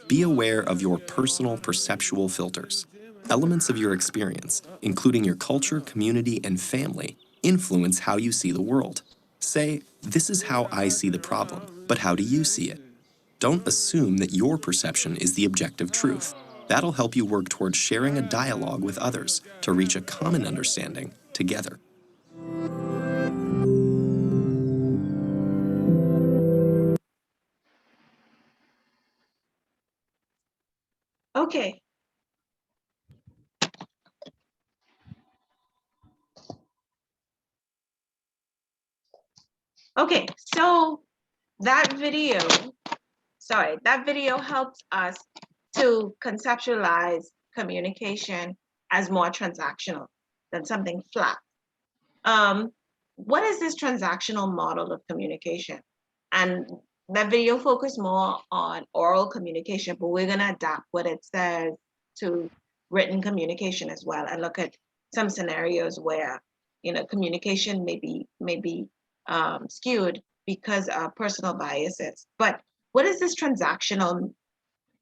Be aware of your personal perceptual filters. Elements of your experience, including your culture, community, and family, influence how you see the world. Say, "This is how I see the problem, but how do you see it?" Don't assume that your perception is the objective truth. That'll help you work towards sharing a dialogue with others to reach a common understanding together. Okay. Okay, so that video helps us to conceptualize communication as more transactional than something flat. What is this transactional model of communication? And that video focused more on oral communication, but we're gonna adapt what it says to written communication as well, and look at some scenarios where communication may be skewed because of personal biases. But what is this transactional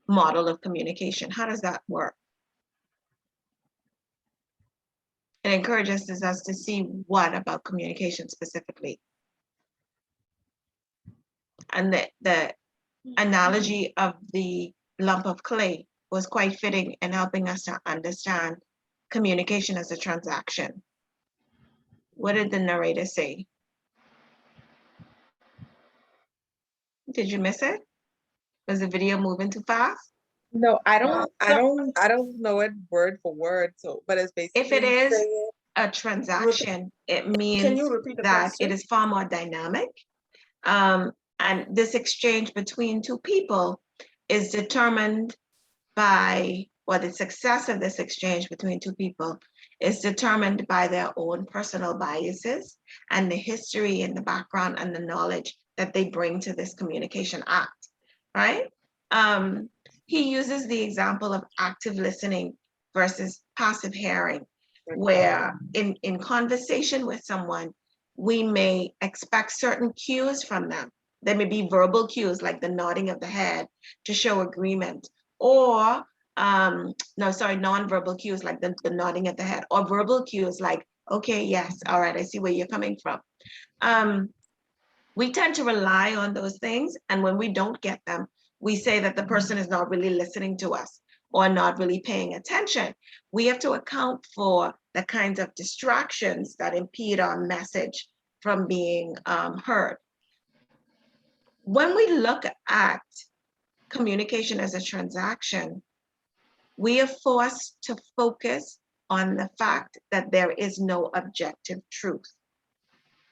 model of communication? How does that work? It encourages us to see what about communication specifically. And the analogy of the lump of clay was quite fitting in helping us to understand communication as a transaction. What did the narrator say? Did you miss it? Was the video moving too fast? No, I don't know it word for word, so, but it's basically. If it is saying- a transaction, it Can means you repeat the that question? it is far more dynamic. And this exchange between two people is determined by, or the success of this exchange between two people is determined by their own personal biases and the history and the background and the knowledge that they bring to this communication act, right? He uses the example of active listening versus passive hearing, where in conversation with someone, we may expect certain cues from them. There may be verbal cues like the nodding of the head to show agreement, or non-verbal cues like the nodding of the head, or verbal cues like, okay, yes, all right, I see where you're coming from. We tend to rely on those things, and when we don't get them, we say that the person is not really listening to us or not really paying attention. We have to account for the kinds of distractions that impede our message from being heard. When we look at communication as a transaction, we are forced to focus on the fact that there is no objective truth.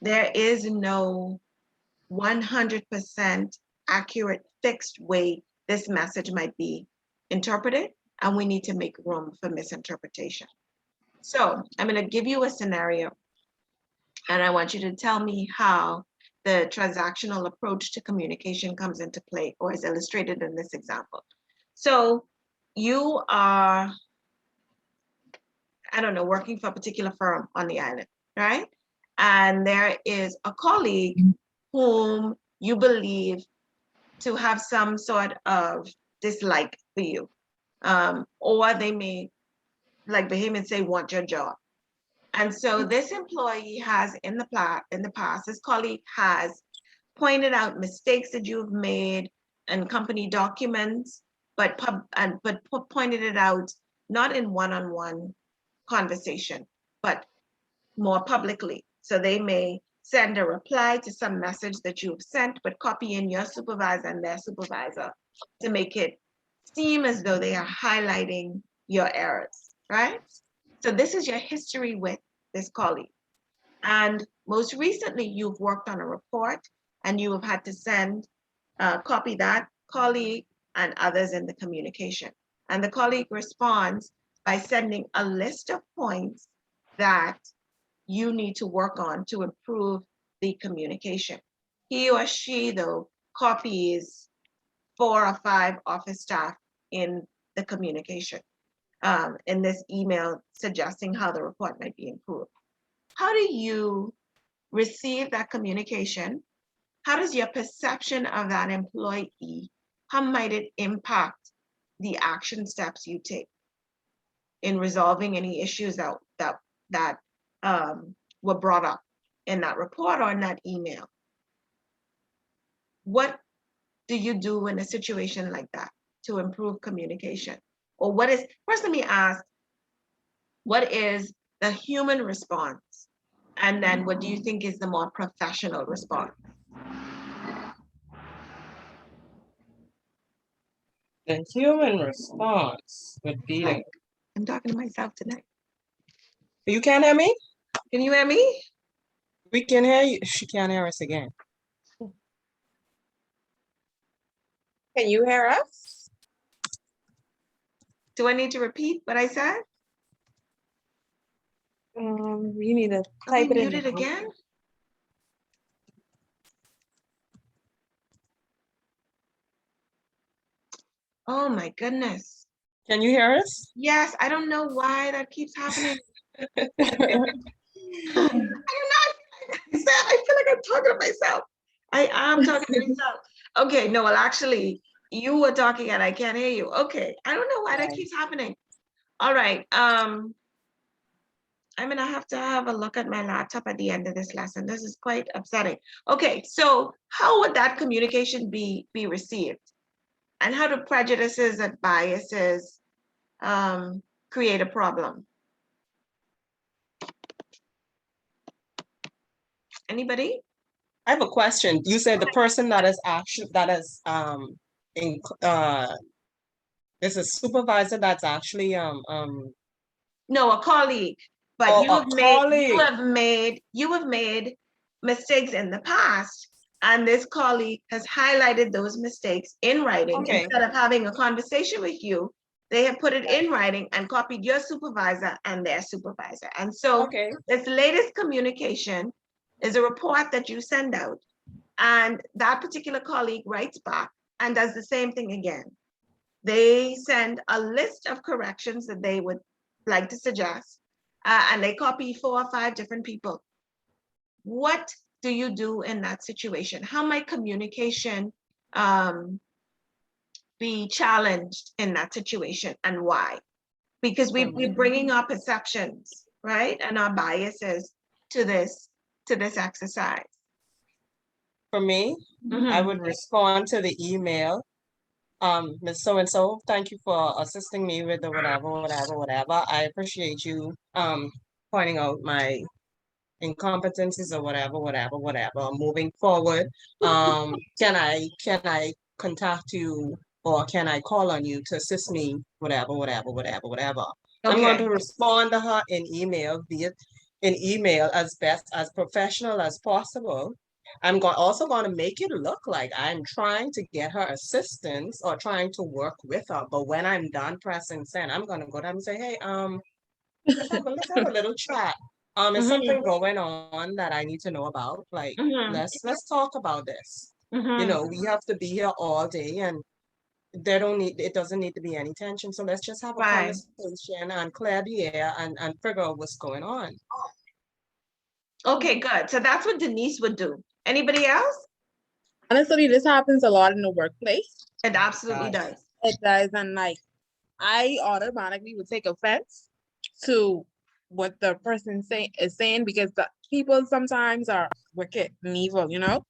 There is no 100% accurate, fixed way this message might be interpreted, and we need to make room for misinterpretation. So I'm going to give you a scenario, and I want you to tell me how the transactional approach to communication comes into play or is illustrated in this example. So you are, I don't know, working for a particular firm on the island, right? And there is a colleague whom you believe to have some sort of dislike for you. Or they may, like Bahamians say, want your job. And so this employee has in the past, this colleague has pointed out mistakes that you've made in company documents, but pointed it out not in one-on-one conversation, but more publicly. So they may send a reply to some message that you've sent, but copy in your supervisor and their supervisor to make it seem as though they are highlighting your errors, right? So this is your history with this colleague. And most recently, you've worked on a report and you have had to copy that colleague and others in the communication. And the colleague responds by sending a list of points that you need to work on to improve the communication. He or she, though, copies 4 or 5 office staff in the communication, in this email suggesting how the report might be improved. How do you receive that communication? How does your perception of that employee, how might it impact the action steps you take in resolving any issues that were brought up in that report or in that email? What do you do in a situation like that to improve communication? Or first let me ask, what is the human response? And then what do you think is the more professional response? The human response would be like, I'm talking to myself tonight. you can't hear me? Can you hear me? We can hear you. She can't hear us again. Can you hear us? Do I need to repeat what I said? You need to Are we type it in. muted again? Oh my goodness. Can you hear us? Yes, I don't know why that keeps happening. I do not. I feel like I'm talking to myself. I am talking to myself. Okay, no, well, actually, you were talking and I can't hear you. Okay, I don't know why that Right. keeps happening. All right, I'm gonna have to have a look at my laptop at the end of this lesson. This is quite upsetting. Okay, so how would that communication be received? And how do prejudices and biases create a problem? Anybody? I have a question. You said the person that is in is a supervisor that's actually No, a colleague. But Oh, you a have made colleague. you have made mistakes in the past, and this colleague has highlighted those mistakes in writing. Okay. Instead of having a conversation with you, they have put it in writing and copied your supervisor and their supervisor. And so Okay. this latest communication is a report that you send out, and that particular colleague writes back and does the same thing again. They send a list of corrections that they would like to suggest, and they copy 4 or 5 different people. What do you do in that situation? How might communication be challenged in that situation, and why? Because we're bringing our perceptions, right, and our biases to this exercise. For me, I would respond to the email. Miss So-and-so, thank you for assisting me with the whatever. I appreciate you pointing out my incompetencies or whatever. Moving forward, can I contact you or can I call on you to assist me? Whatever. I'm going to respond to her in email as best as professional as possible. I'm also going to make it look like I'm trying to get her assistance or trying to work with her. But when I'm done pressing send, I'm going to go down and say, hey, let's have a little chat. Is something going on that I need to know about? Like, let's talk about this. You know, we have to be here all day and it doesn't need to be any tension. So let's just have a conversation and clear the air and figure out what's going on. Okay, good. So that's what Denise would do. Anybody else? Honestly, this happens a lot in the workplace. It absolutely does. It does. And like, I automatically would take offense to what the person is saying because the people sometimes are wicked and evil, you know?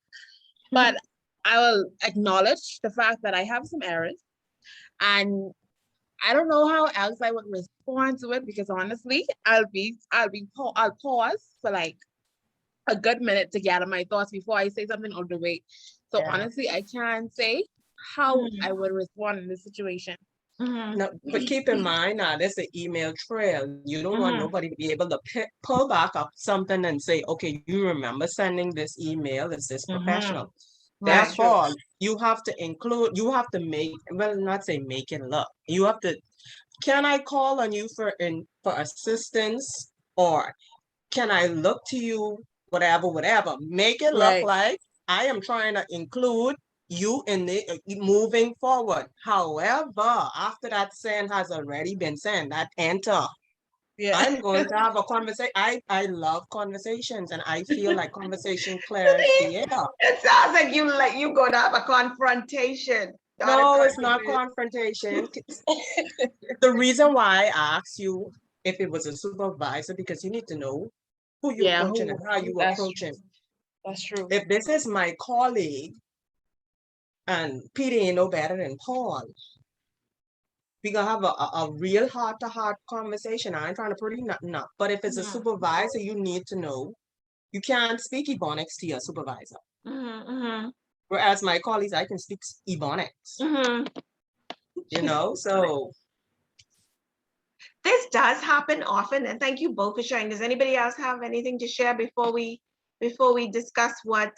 But I will acknowledge the fact that I have some errors, and I don't know how else I would respond to it because honestly, I'll pause for like a good minute to gather my thoughts before I say something all the way. So honestly, I can't say how I would respond in this situation. No, but keep in mind now, there's an email trail. You don't want nobody to be able to pull back up something and say, okay, you remember sending this email, is this professional? Therefore, you have to not say make it look. You have to, can I call on you for assistance, or can I look to you, whatever. Make it look like I am trying to include you in the moving forward. However, after that send has already been sent, that enter, I'm going to have a conversation. I love conversations, and I feel like conversation clears the air. It sounds like you going to have a confrontation. No, it's not confrontation. The reason why I asked you if it was a supervisor, because you need to know who you're approaching and how you approaching. That's true. If this is my colleague, and Peter ain't no better than Paul, we gonna have a real heart-to-heart conversation. I ain't trying to pretty nothing up. But if it's a supervisor, you need to know you can't speak Ebonics to your supervisor. Whereas my colleagues, I can speak Ebonics. You know, so this does happen often, and thank you both for sharing. Does anybody else have anything to share before we discuss what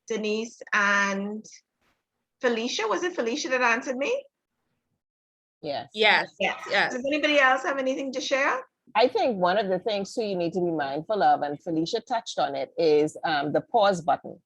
Denise and Felicia, was it Felicia that answered me? Yes. Does anybody else have anything to share? I think one of the things too you need to be mindful of, and Felicia touched on it, is the pause button.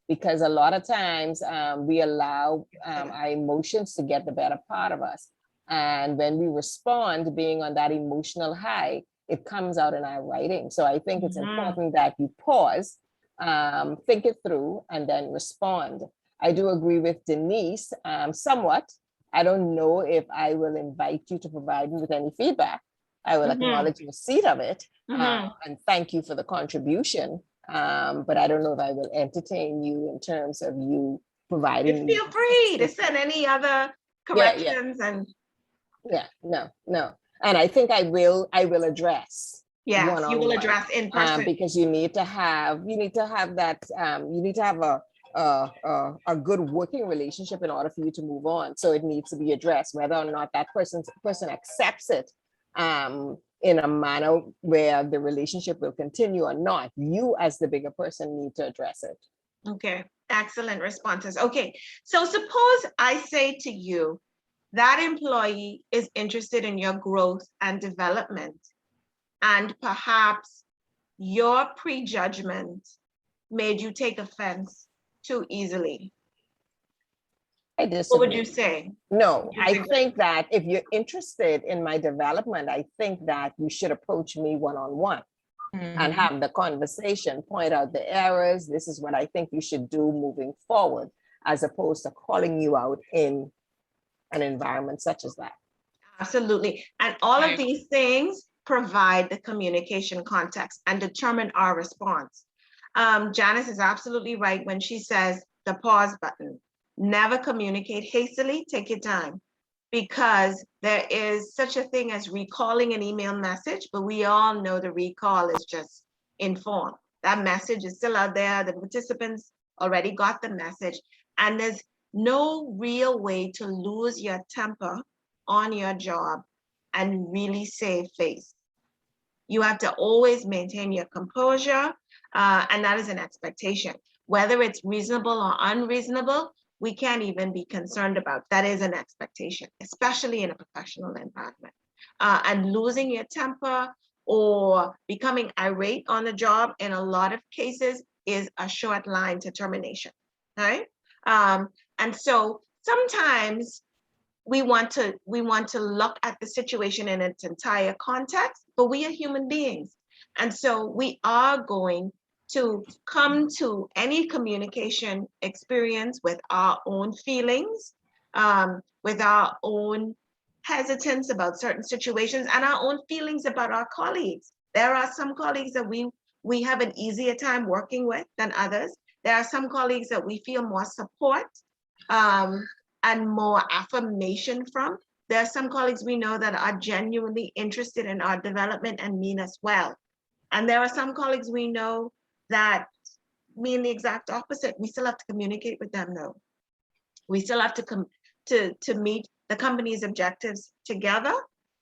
Because a lot of times we allow our emotions to get the better part of us. And when we respond, being on that emotional high, it comes out in our writing. So I think it's important that you pause think it through, and then respond. I do agree with Denise somewhat. I don't know if I will invite you to provide me with any feedback. I will acknowledge the receipt of it and thank you for the contribution. But I don't know if I will entertain you in terms of you providing me. Feel free to send any other corrections and no. And I think I will address. yes, you will address in person because you need to have that you need to have a good working relationship in order for you to move on. So it needs to be addressed, whether or not that person accepts it in a manner where the relationship will continue or not. You as the bigger person need to address it. Okay, excellent responses. Okay, so suppose I say to you, that employee is interested in your growth and development, and perhaps your prejudgment made you take offense too easily. I disagree. What would you say? No, I think that if you're interested in my development, I think that you should approach me one-on-one and have the conversation, point out the errors. This is what I think you should do moving forward, as opposed to calling you out in an environment such as that. Absolutely. And all of these things provide the communication context and determine our response. Janice is absolutely right when she says the pause button. Never communicate hastily, take your time, because there is such a thing as recalling an email message, but we all know the recall is just informed. That message is still out there. The participants already got the message, and there's no real way to lose your temper on your job and really save face. You have to always maintain your composure, and that is an expectation. Whether it's reasonable or unreasonable, we can't even be concerned about. That is an expectation, especially in a professional environment. And losing your temper or becoming irate on the job in a lot of cases is a short line to termination, right? And so sometimes we want to look at the situation in its entire context, but we are human beings. And so we are going to come to any communication experience with our own feelings, with our own hesitance about certain situations, and our own feelings about our colleagues. There are some colleagues that we have an easier time working with than others. There are some colleagues that we feel more support and more affirmation from. There are some colleagues we know that are genuinely interested in our development and mean us well. And there are some colleagues we know that mean the exact opposite. We still have to communicate with them though. We still have to meet the company's objectives together.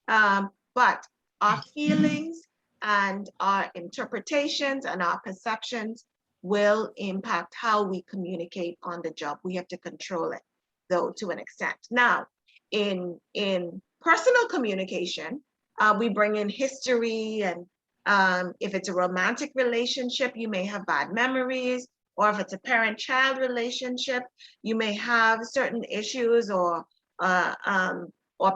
But our feelings and our interpretations and our perceptions will impact how we communicate on the job. We have to control it though to an extent. Now, in personal communication, we bring in history, and if it's a romantic relationship, you may have bad memories, or if it's a parent-child relationship, you may have certain issues or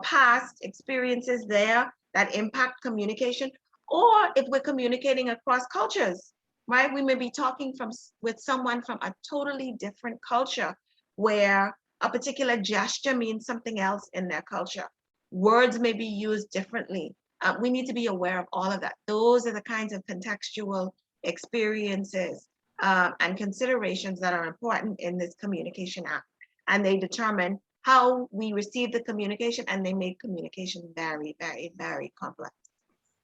past experiences there that impact communication. Or if we're communicating across cultures, right? We may be talking with someone from a totally different culture where a particular gesture means something else in their culture. Words may be used differently. We need to be aware of all of that. Those are the kinds of contextual experiences and considerations that are important in this communication act. And they determine how we receive the communication, and they make communication very, very, very complex.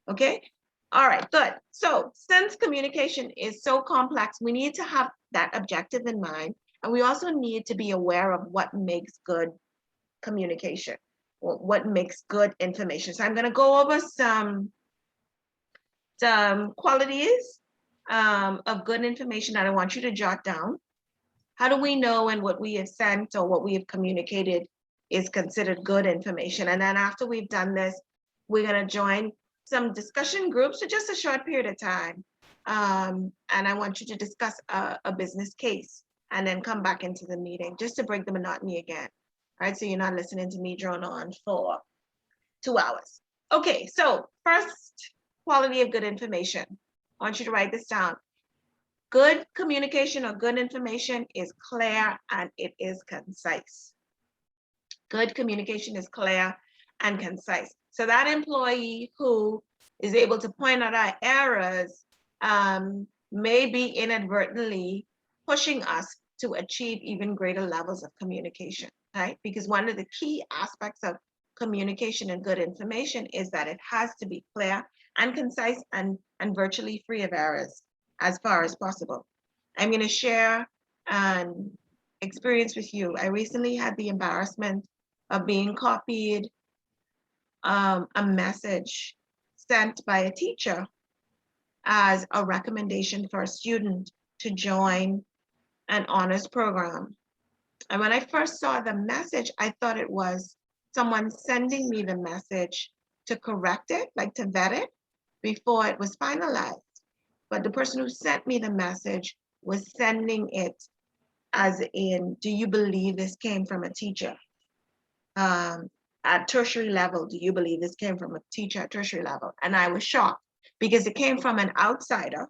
Okay? All right, good. So since communication is so complex, we need to have that objective in mind. And we also need to be aware of what makes good communication, or what makes good information. So I'm going to go over some qualities of good information that I want you to jot down. How do we know when what we have sent or what we have communicated is considered good information? And then after we've done this, we're going to join some discussion groups for just a short period of time. And I want you to discuss a business case and then come back into the meeting just to break the monotony again. All right, so you're not listening to me drone on for 2 hours. Okay, so first quality of good information. I want you to write this down. Good communication or good information is clear and it is concise. Good communication is clear and concise. So that employee who is able to point out our errors may be inadvertently pushing us to achieve even greater levels of communication, right? Because one of the key aspects of communication and good information is that it has to be clear and concise and virtually free of errors as far as possible. I'm going to share an experience with you. I recently had the embarrassment of being copied a message sent by a teacher as a recommendation for a student to join an honors program. And when I first saw the message, I thought it was someone sending me the message to correct it, like to vet it before it was finalized. But the person who sent me the message was sending it as in, do you believe this came from a teacher? At tertiary level, do you believe this came from a teacher at tertiary level? And I was shocked because it came from an outsider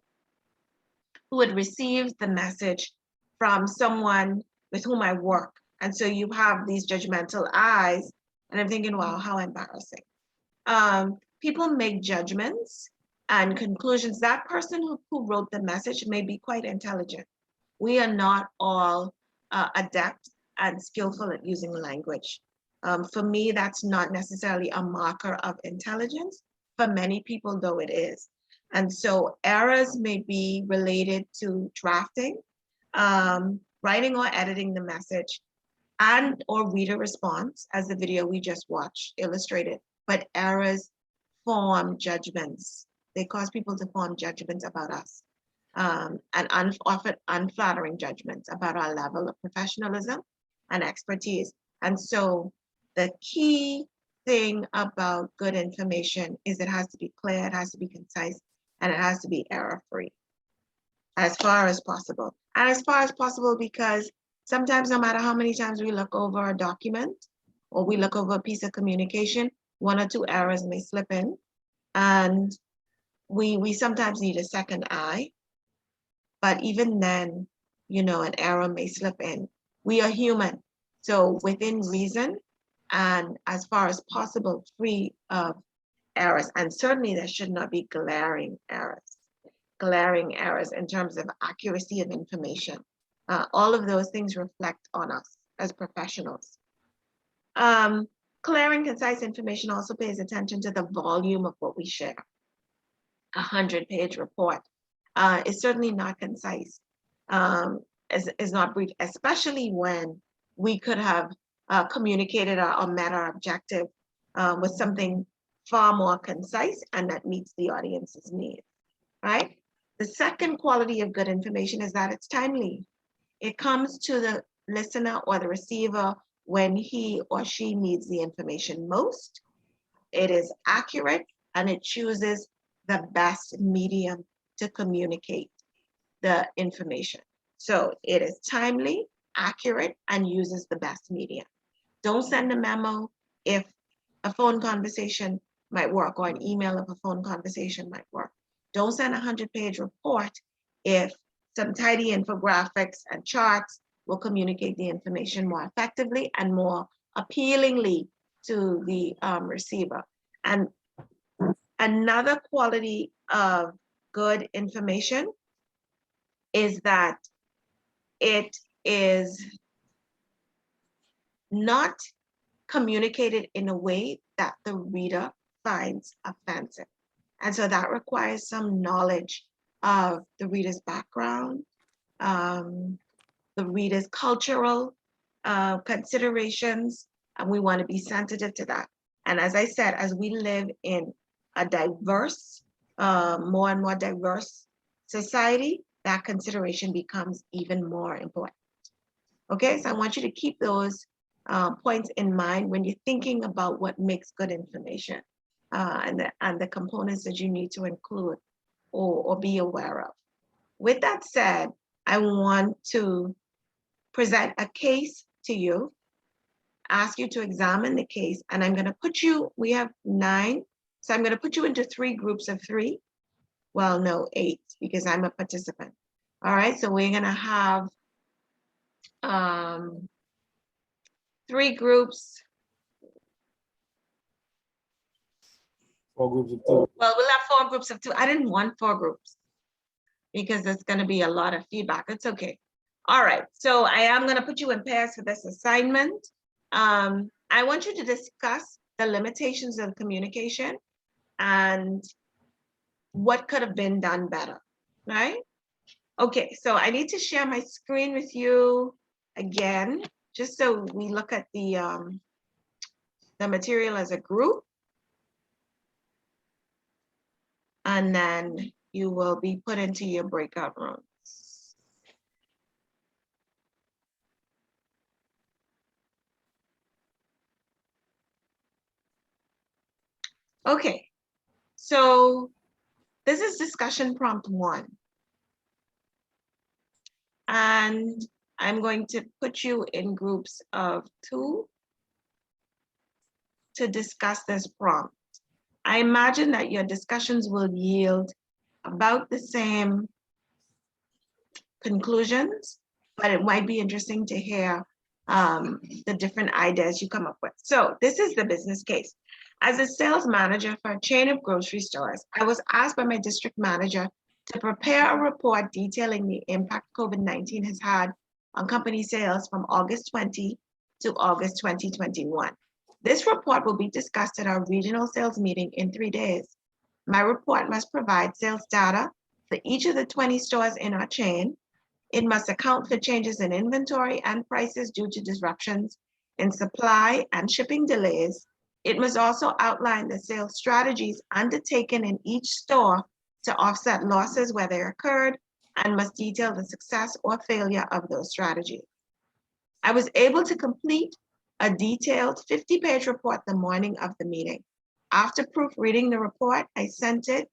who had received the message from someone with whom I work. And so you have these judgmental eyes, and I'm thinking, wow, how embarrassing. People make judgments and conclusions. That person who wrote the message may be quite intelligent. We are not all adept and skillful at using language. For me, that's not necessarily a marker of intelligence. For many people, though, it is. And so errors may be related to drafting, writing or editing the message, and or reader response, as the video we just watched illustrated. But errors form judgments. They cause people to form judgments about us, and often unflattering judgments about our level of professionalism and expertise. And so the key thing about good information is it has to be clear, it has to be concise, and it has to be error-free as far as possible. And as far as possible, because sometimes no matter how many times we look over a document or we look over a piece of communication, 1 or 2 errors may slip in. And we sometimes need a second eye. But even then, you know, an error may slip in. We are human. So within reason and as far as possible, free of errors. And certainly there should not be glaring errors in terms of accuracy of information. All of those things reflect on us as professionals. Clear and concise information also pays attention to the volume of what we share. A 100-page report is certainly not concise, is not brief, especially when we could have communicated or met our objective with something far more concise and that meets the audience's needs, right? The second quality of good information is that it's timely. It comes to the listener or the receiver when he or she needs the information most. It is accurate and it chooses the best medium to communicate the information. So it is timely, accurate, and uses the best medium. Don't send a memo if a phone conversation might work, or an email if a phone conversation might work. Don't send a 100-page report if some tidy infographics and charts will communicate the information more effectively and more appealingly to the receiver. And another quality of good information is that it is not communicated in a way that the reader finds offensive. And so that requires some knowledge of the reader's background, the reader's cultural considerations, and we want to be sensitive to that. And as I said, as we live in a diverse, more and more diverse society, that consideration becomes even more important. Okay, so I want you to keep those points in mind when you're thinking about what makes good information and the components that you need to include or be aware of. With that said, I want to present a case to you, ask you to examine the case, and I'm going to put you, we have 9, so I'm going to put you into 3 groups of 3. Well, no, 8, because I'm a participant. All right, so we're gonna have 3 groups. 4 groups of 2. Well, we'll have 4 groups of 2. I didn't want 4 groups because it's gonna be a lot of feedback. It's okay. All right, so I am gonna put you in pairs for this assignment. I want you to discuss the limitations of communication and what could have been done better, right? Okay, so I need to share my screen with you again, just so we look at the material as a group. And then you will be put into your breakout rooms. Okay, so this is discussion prompt 1. And I'm going to put you in groups of 2 to discuss this prompt. I imagine that your discussions will yield about the same conclusions, but it might be interesting to hear the different ideas you come up with. So this is the business case. As a sales manager for a chain of grocery stores, I was asked by my district manager to prepare a report detailing the impact COVID-19 has had on company sales from August 20 to August 2021. This report will be discussed at our regional sales meeting in 3 days. My report must provide sales data for each of the 20 stores in our chain. It must account for changes in inventory and prices due to disruptions in supply and shipping delays. It must also outline the sales strategies undertaken in each store to offset losses where they occurred, and must detail the success or failure of those strategies. I was able to complete a detailed 50-page report the morning of the meeting. After proofreading the report, I sent it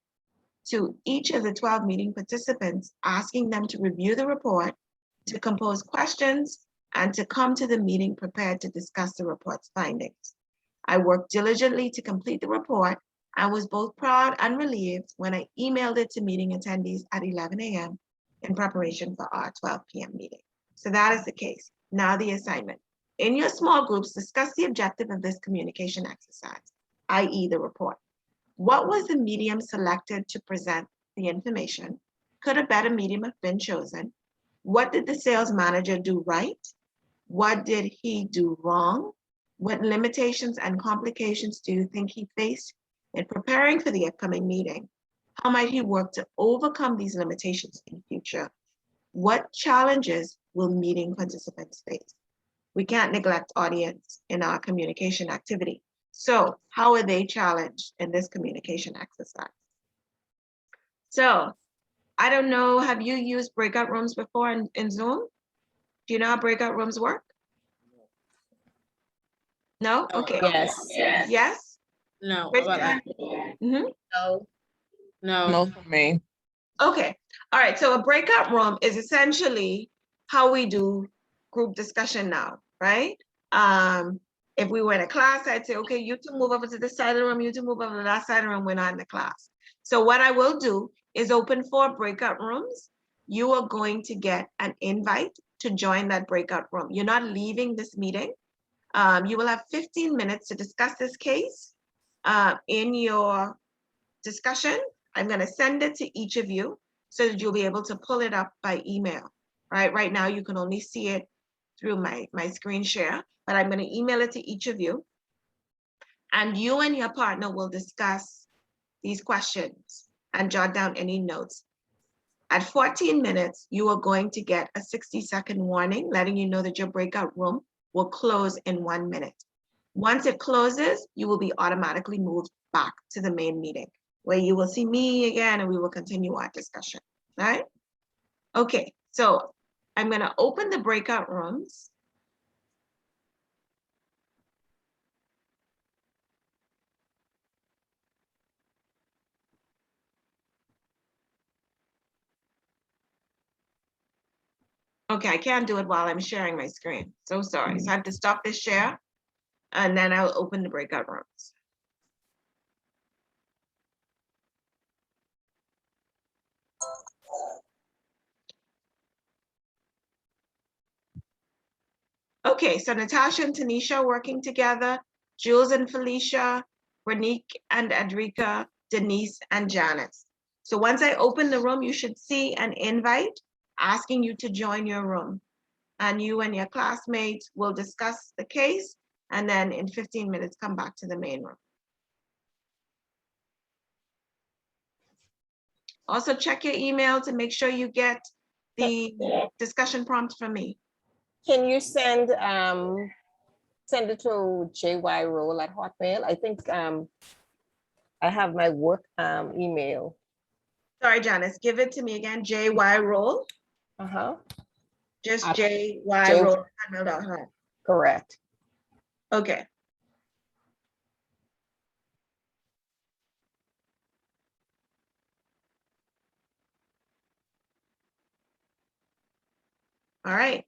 to each of the 12 meeting participants, asking them to review the report, to compose questions, and to come to the meeting prepared to discuss the report's findings. I worked diligently to complete the report. I was both proud and relieved when I emailed it to meeting attendees at 11 a.m. in preparation for our 12 p.m. meeting. So that is the case. Now the assignment. In your small groups, discuss the objective of this communication exercise, i.e. the report. What was the medium selected to present the information? Could a better medium have been chosen? What did the sales manager do right? What did he do wrong? What limitations and complications do you think he faced in preparing for the upcoming meeting? How might he work to overcome these limitations in future? What challenges will meeting participants face? We can't neglect audience in our communication activity. So how are they challenged in this communication exercise? So I don't know, have you used breakout rooms before in Zoom? Do you know how breakout rooms work? No? Okay. Yes. Yes? No, Raise about your hand. Mhm. no, no. No for me. Okay. All right. So a breakout room is essentially how we do group discussion now, right? If we were in a class, I'd say, okay, you two move over to this side of the room, you two move over to that side of the room, we're not in the class. So what I will do is open 4 breakout rooms. You are going to get an invite to join that breakout room. You're not leaving this meeting. You will have 15 minutes to discuss this case in your discussion. I'm going to send it to each of you so that you'll be able to pull it up by email, right? Right now, you can only see it through my screen share, but I'm going to email it to each of you. And you and your partner will discuss these questions and jot down any notes. At 14 minutes, you are going to get a 60-second warning letting you know that your breakout room will close in 1 minute. Once it closes, you will be automatically moved back to the main meeting where you will see me again and we will continue our discussion, right? Okay, so I'm going to open the breakout rooms. Okay, I can't do it while I'm sharing my screen. So sorry. So I have to stop this share and then I'll open the breakout rooms. Okay, so Natasha and Tanisha working together, Jules and Felicia, Renique and Adrika, Denise and Janice. So once I open the room, you should see an invite asking you to join your room. And you and your classmates will discuss the case and then in 15 minutes come back to the main room. Also check your email to make sure you get the discussion prompt from me. Can you send it to JYRoll@Hotmail? I think I have my work email. Sorry, Janice, give it to me again, JYRoll. Just At JYRoll@hotmail.com. Correct. Okay. All right.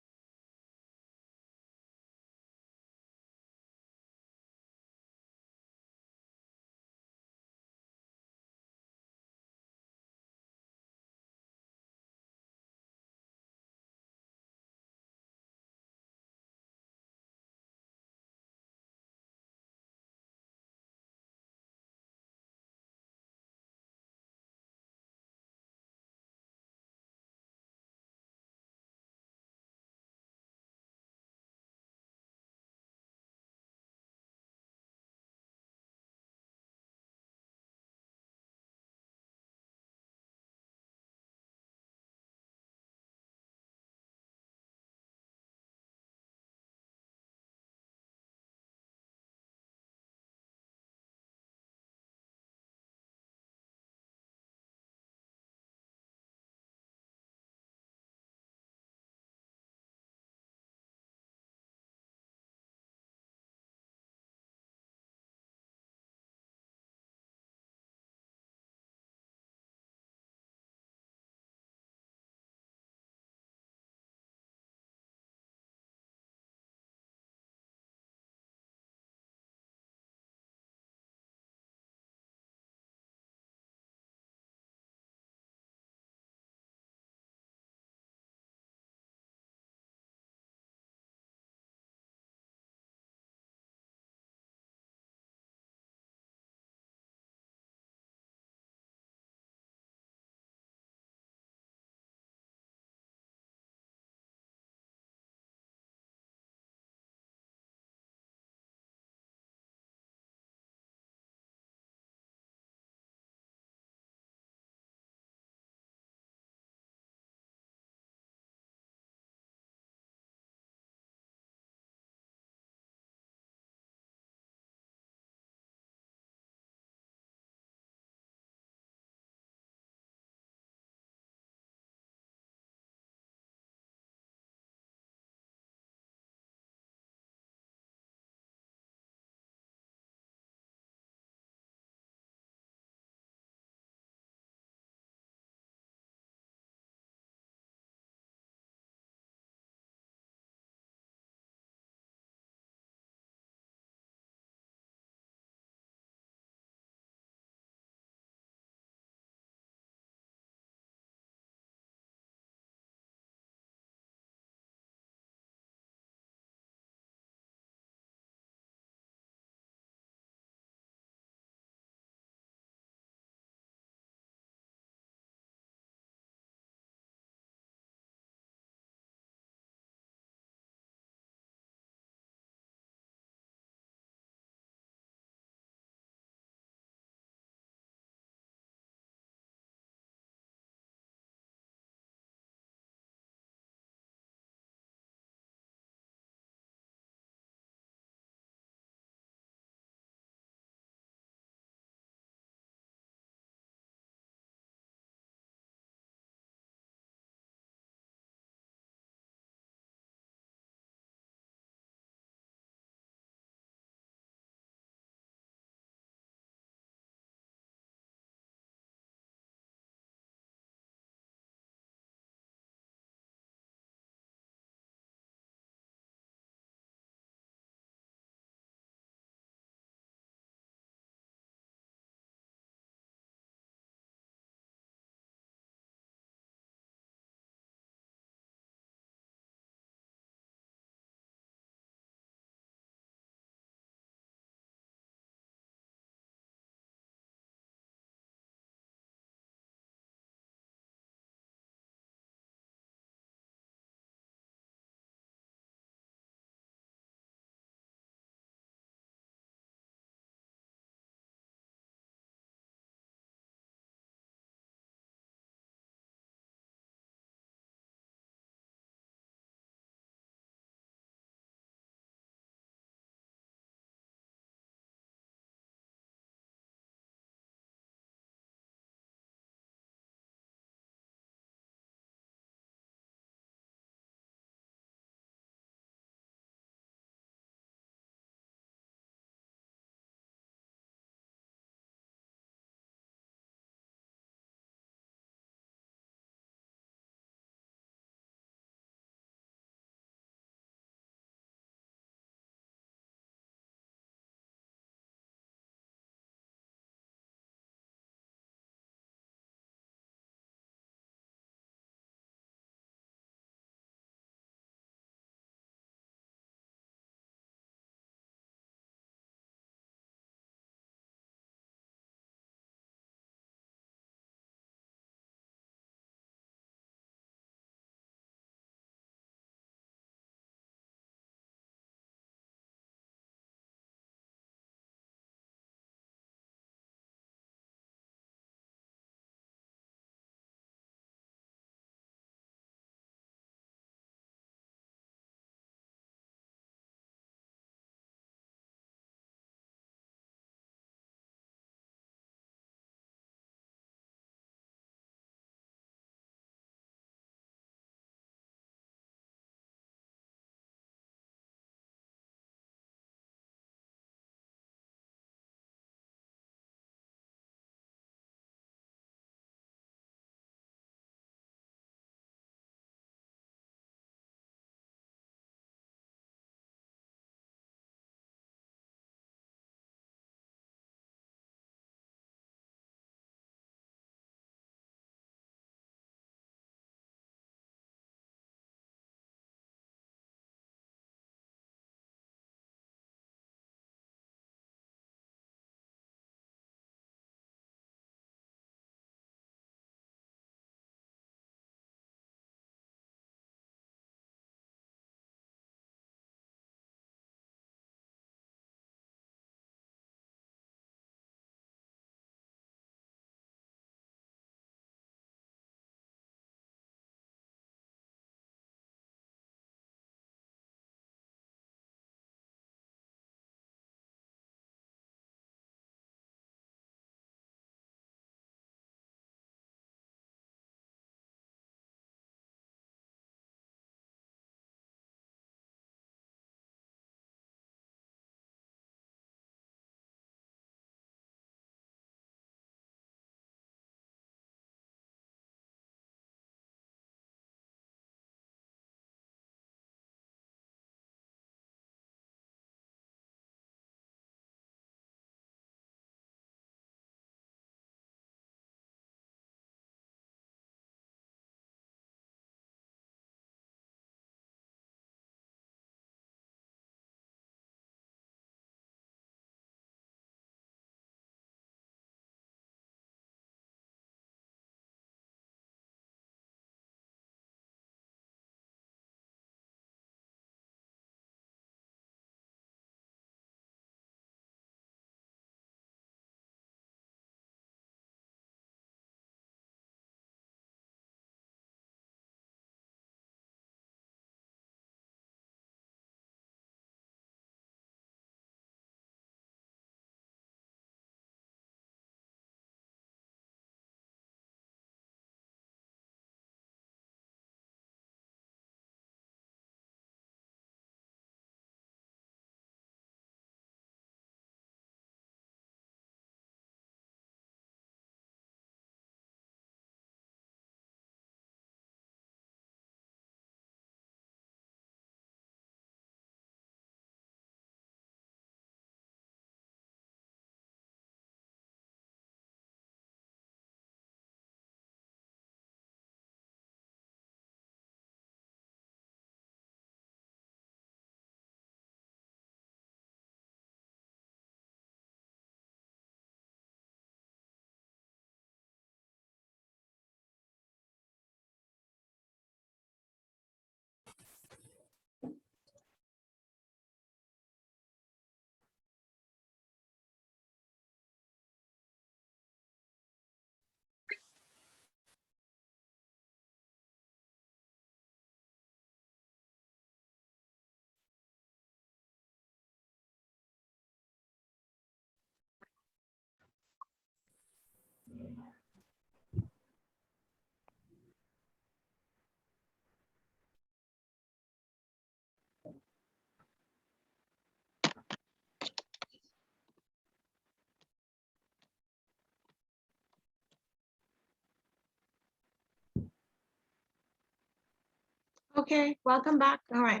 Okay, welcome back. All right,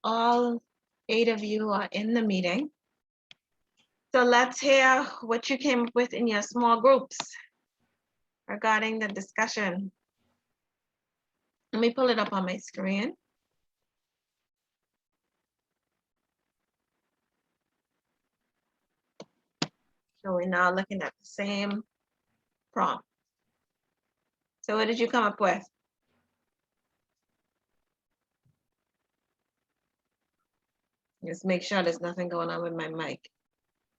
all 8 of you are in the meeting. So let's hear what you came up with in your small groups regarding the discussion. Let me pull it up on my screen. So we're now looking at the same prompt. So what did you come up with? Just make sure there's nothing going on with my mic.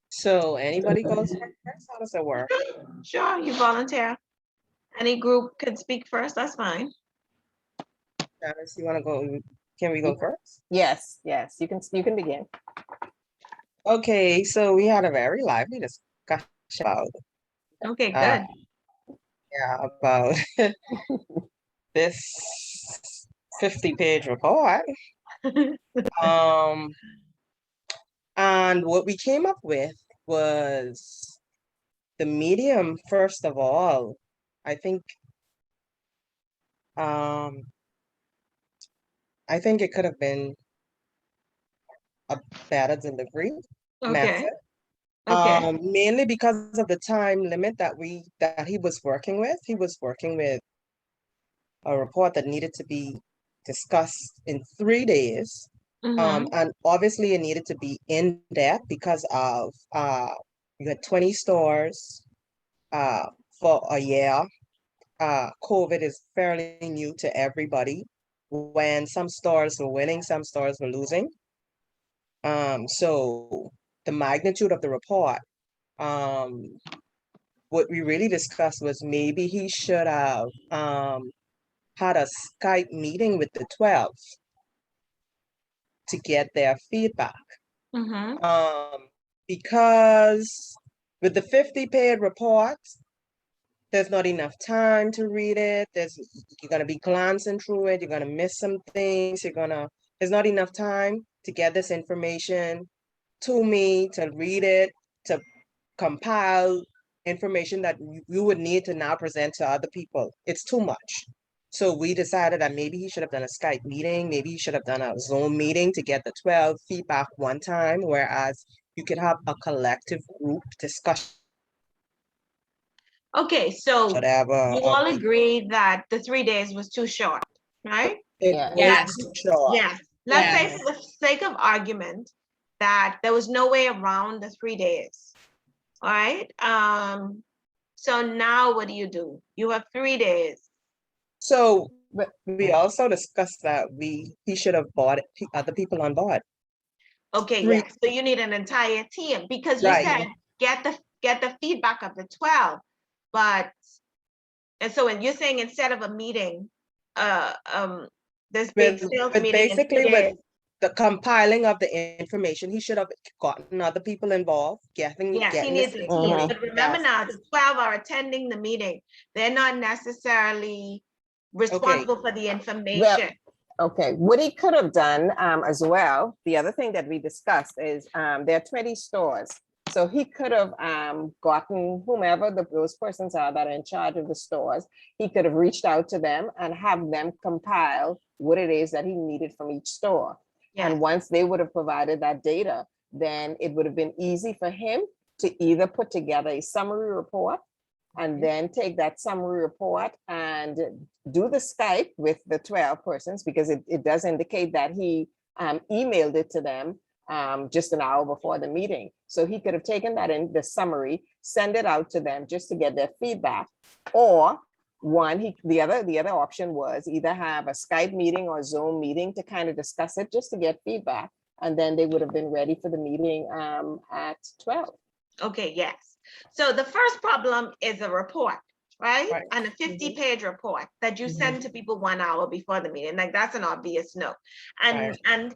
So anybody goes first? How does it work? Sure, you volunteer. Any group could speak first, that's fine. Janice, you wanna go, can we go first? Yes, yes, you can begin. Okay, so we had a very lively discussion about, Okay, uh, good. yeah, about this 50-page report. Um, and what we came up with was the medium, first of all, I think, I think it could have been a better delivery Okay, method. okay. Mainly because of the time limit that he was working with. He was working with a report that needed to be discussed in 3 days. Mhm. And obviously it needed to be in depth because of you had 20 stores for a year. COVID is fairly new to everybody. When some stores were winning, some stores were losing. So the magnitude of the report, what we really discussed was maybe he should have had a Skype meeting with the 12 to get their feedback. Mhm. Because with the 50-page report, there's not enough time to read it. You're gonna be glancing through it. You're gonna miss some things. There's not enough time to get this information to me, to read it, to compile information that you would need to now present to other people. It's too much. So we decided that maybe he should have done a Skype meeting, maybe he should have done a Zoom meeting to get the 12 feedback one time, whereas you could have a collective group discussion, Okay, so whatever. you all agree that the 3 days was too short, right? It Yeah. was Yes. too short. Yes. Let's say Yes. for the sake of argument that there was no way around the 3 days. All right. So now what do? You have 3 days. So But we also discussed that he should have brought other people on board. Okay, Three- yes. So you need an entire team because you Right. said get the feedback of the 12, but and so when you're saying instead of a meeting, this big sales With meeting in 3 basically with days. the compiling of the information, he should have gotten other people involved, Yes, he getting needs this a team. information. But remember Yes. now, the 12 are attending the meeting. They're not necessarily responsible for the information. okay, what he could have done as well, the other thing that we discussed is there are 20 stores. So he could have gotten whomever those persons are that are in charge of the stores. He could have reached out to them and have them compile what it is that he needed from each store. Yes. And once they would have provided that data, then it would have been easy for him to either put together a summary report and then take that summary report and do the Skype with the 12 persons, because it does indicate that he emailed it to them just an hour before the meeting. So he could have taken that in the summary, send it out to them just to get their feedback. Or the other option was either have a Skype meeting or Zoom meeting to kind of discuss it just to get feedback. And then they would have been ready for the meeting at 12. Okay, yes. So the first problem is a report, right? Right. And a 50-page report that you send to people 1 hour before the meeting. Like that's an obvious no. And Right.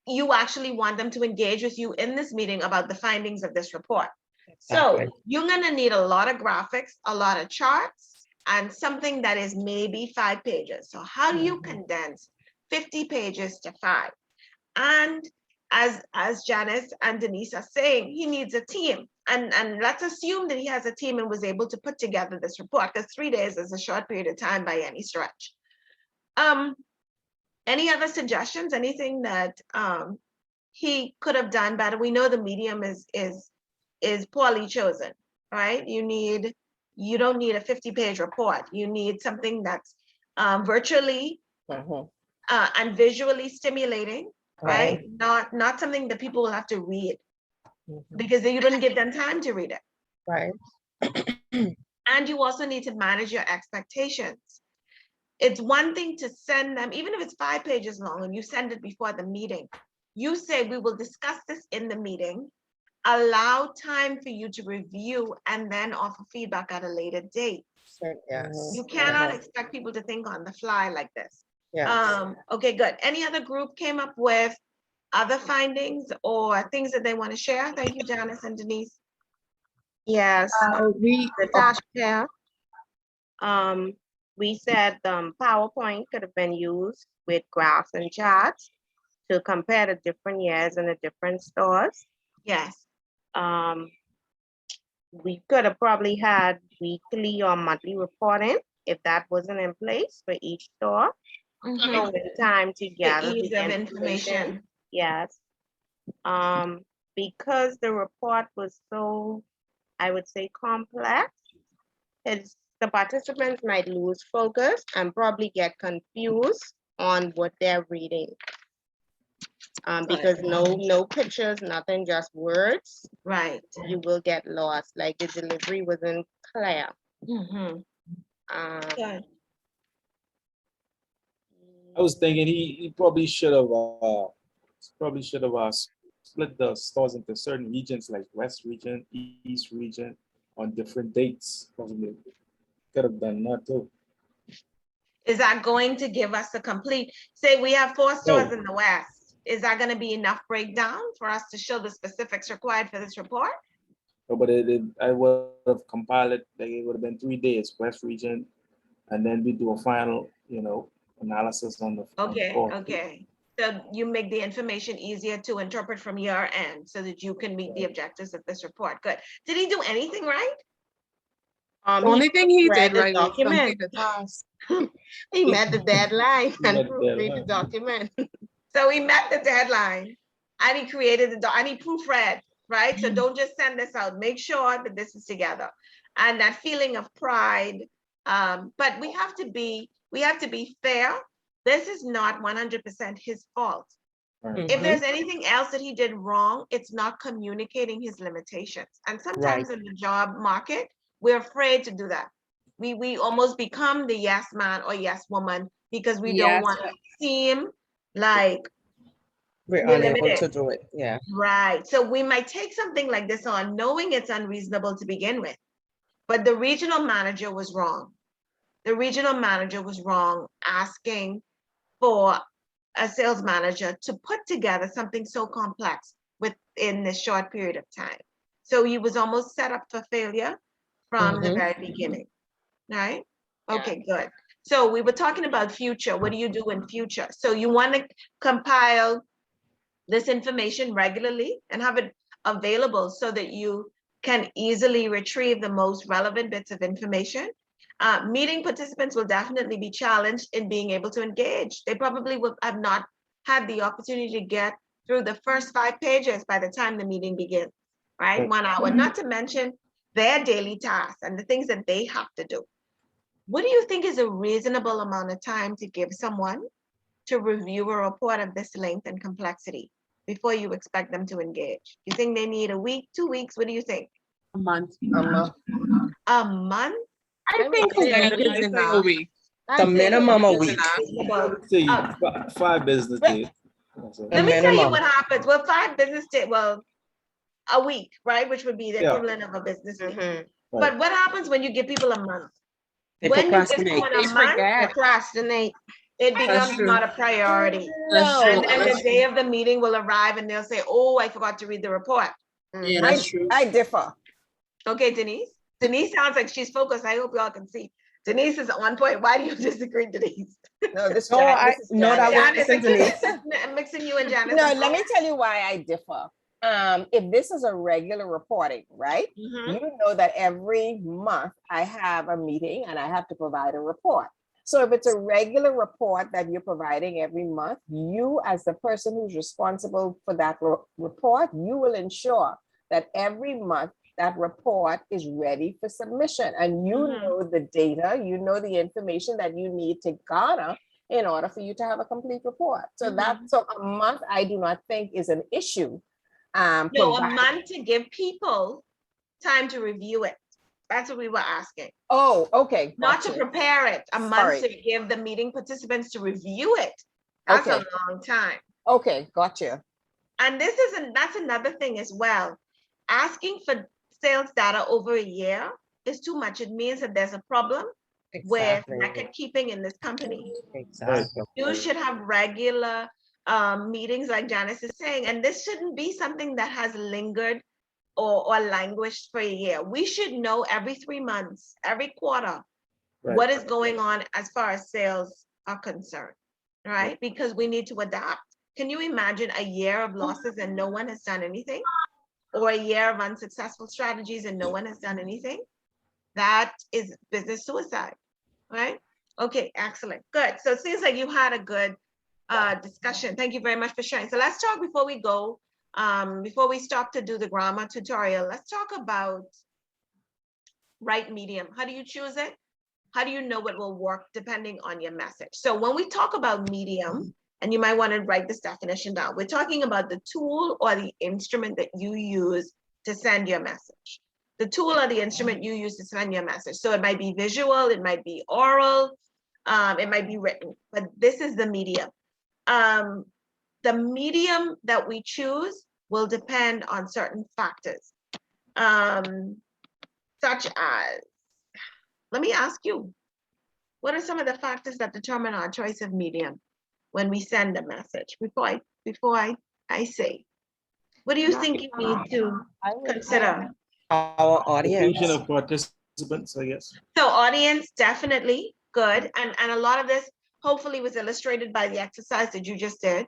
you actually want them to engage with you in this meeting about the findings of this report. Exactly. So you're gonna need a lot of graphics, a lot of charts, and something that is maybe 5 pages. So how do you condense 50 pages to 5? And as Janice and Denise are saying, he needs a team. And let's assume that he has a team and was able to put together this report, because 3 days is a short period of time by any stretch. Any other suggestions? Anything that he could have done better? We know the medium is poorly chosen, right? You don't need a 50-page report. You need something that's virtually and visually stimulating, right? Not something that people will have to read because you don't give them time to read it. Right. And you also need to manage your expectations. It's one thing to send them, even if it's 5 pages long and you send it before the meeting, you say, we will discuss this in the meeting, allow time for you to review and then offer feedback at a later date. Yes. You cannot expect people to think on the fly like this. Yeah. Okay, good. Any other group came up with other findings or things that they want to share? Thank you, Janice and Denise. Yes, We Natasha, we said PowerPoint could have been used with graphs and charts to compare the different years in the different stores. Yes. We could have probably had weekly or monthly reporting if that wasn't in place for each store. So in time to gather The ease the of information. information. Yes. Because the report was so, I would say, complex, the participants might lose focus and probably get confused on what they're reading. Because no pictures, nothing, just words. Right. You will get lost. Like the delivery wasn't clear. Good. I was thinking he probably should have split the stores into certain regions like West region, East region on different dates. Probably could have done that too. Is that going to give us a complete, say we have 4 stores No. in the West, is that going to be enough breakdown for us to show the specifics required for this report? No, but I would have compiled it, like it would have been 3 days, West region, and then we do a final, analysis on the Okay, fourth. okay. So you make the information easier to interpret from your end so that you can meet the objectives of this report. Good. Did he do anything right? the only thing he read did the right was document. complete the task. He met the deadline He met and the proofread the deadline. document. So he met the deadline and he created and he proofread, right? So don't just send this out. Make sure that this is together. And that feeling of pride. But we have to be fair. This is not 100% his fault. Right. If there's anything else that he did wrong, it's not communicating his limitations. And sometimes in the job market, we're afraid to do that. We almost become the yes man or yes woman because we don't Yes. want to seem like We're we're unable limited. to do it. Yeah. Right. So we might take something like this on knowing it's unreasonable to begin with. But the regional manager was wrong. The regional manager was wrong asking for a sales manager to put together something so complex within this short period of time. So he was almost set up for failure from the very beginning, right? Okay, good. So we were talking about future. What do you do in future? So you want to compile this information regularly and have it available so that you can easily retrieve the most relevant bits of information. Meeting participants will definitely be challenged in being able to engage. They probably will have not had the opportunity to get through the first 5 pages by the time the meeting begins, right? 1 hour, not to mention their daily tasks and the things that they have to do. What do you think is a reasonable amount of time to give someone to review a report of this length and complexity before you expect them to engage? You think they need a week, 2 weeks? What do you think? A month. A month? I think a I week is say a enough. week. The minimum a Is week. enough. I would say 5 business days. Let me tell you minimum. what happens. Well, 5 business days, well, a week, right? Which would be the Yeah. equivalent of a business week. Right. But what happens when you give people a month? They When you give procrastinate. someone They a month, forget. Procrastinate. it becomes true. not a priority. That's true. And then the day of the meeting will arrive and they'll say, oh, I forgot to read the report. Yeah, that's true. I differ. Okay, Denise? Denise sounds like she's focused. I hope y'all can see. Denise is on point. Why do you disagree, Denise? No, this No, this is no, that Janice. was Janice, Denise. mixing you and Janice. No, let me tell you why I differ. If this is a regular reporting, right? Mhm. You know that every month I have a meeting and I have to provide a report. So if it's a regular report that you're providing every month, you as the person who's responsible for that report, you will ensure that every month that report is ready for submission, and you know the data, you know the information that you need to garner in order for you to have a complete report. So so a month, I do not think is an issue. No, a month to give people time to review it. That's what we were asking. Oh, okay. Not to Gotcha. prepare it, a month to give the meeting participants to review it. That's a long time. Okay, gotcha. And that's another thing as well. Asking for sales data over a year is too much. It means that there's a problem with record keeping in this company. Exactly. You should have regular meetings like Janice is saying, and this shouldn't be something that has lingered or languished for a year. We should know every 3 months, every quarter, what is going on as far as sales are concerned, right? Because we need to adapt. Can you imagine a year of losses and no one has done anything? Or a year of unsuccessful strategies and no one has done anything? That is business suicide, right? Okay, excellent, good. So it seems like you had a good discussion. Thank you very much for sharing. So let's talk before we go, before we stop to do the grammar tutorial, let's talk about right medium. How do you choose it? How do you know what will work depending on your message? So when we talk about medium, and you might want to write this definition down, we're talking about the tool or the instrument that you use to send your message. The tool or the instrument you use to send your message. So it might be visual, it might be oral, it might be written, but this is the medium. The medium that we choose will depend on certain factors, such as, let me ask you, what are some of the factors that determine our choice of medium when we send a message? Before I say, what do you think you need to consider? Our audience. Location of participants, I guess. So audience, definitely good. And a lot of this hopefully was illustrated by the exercise that you just did.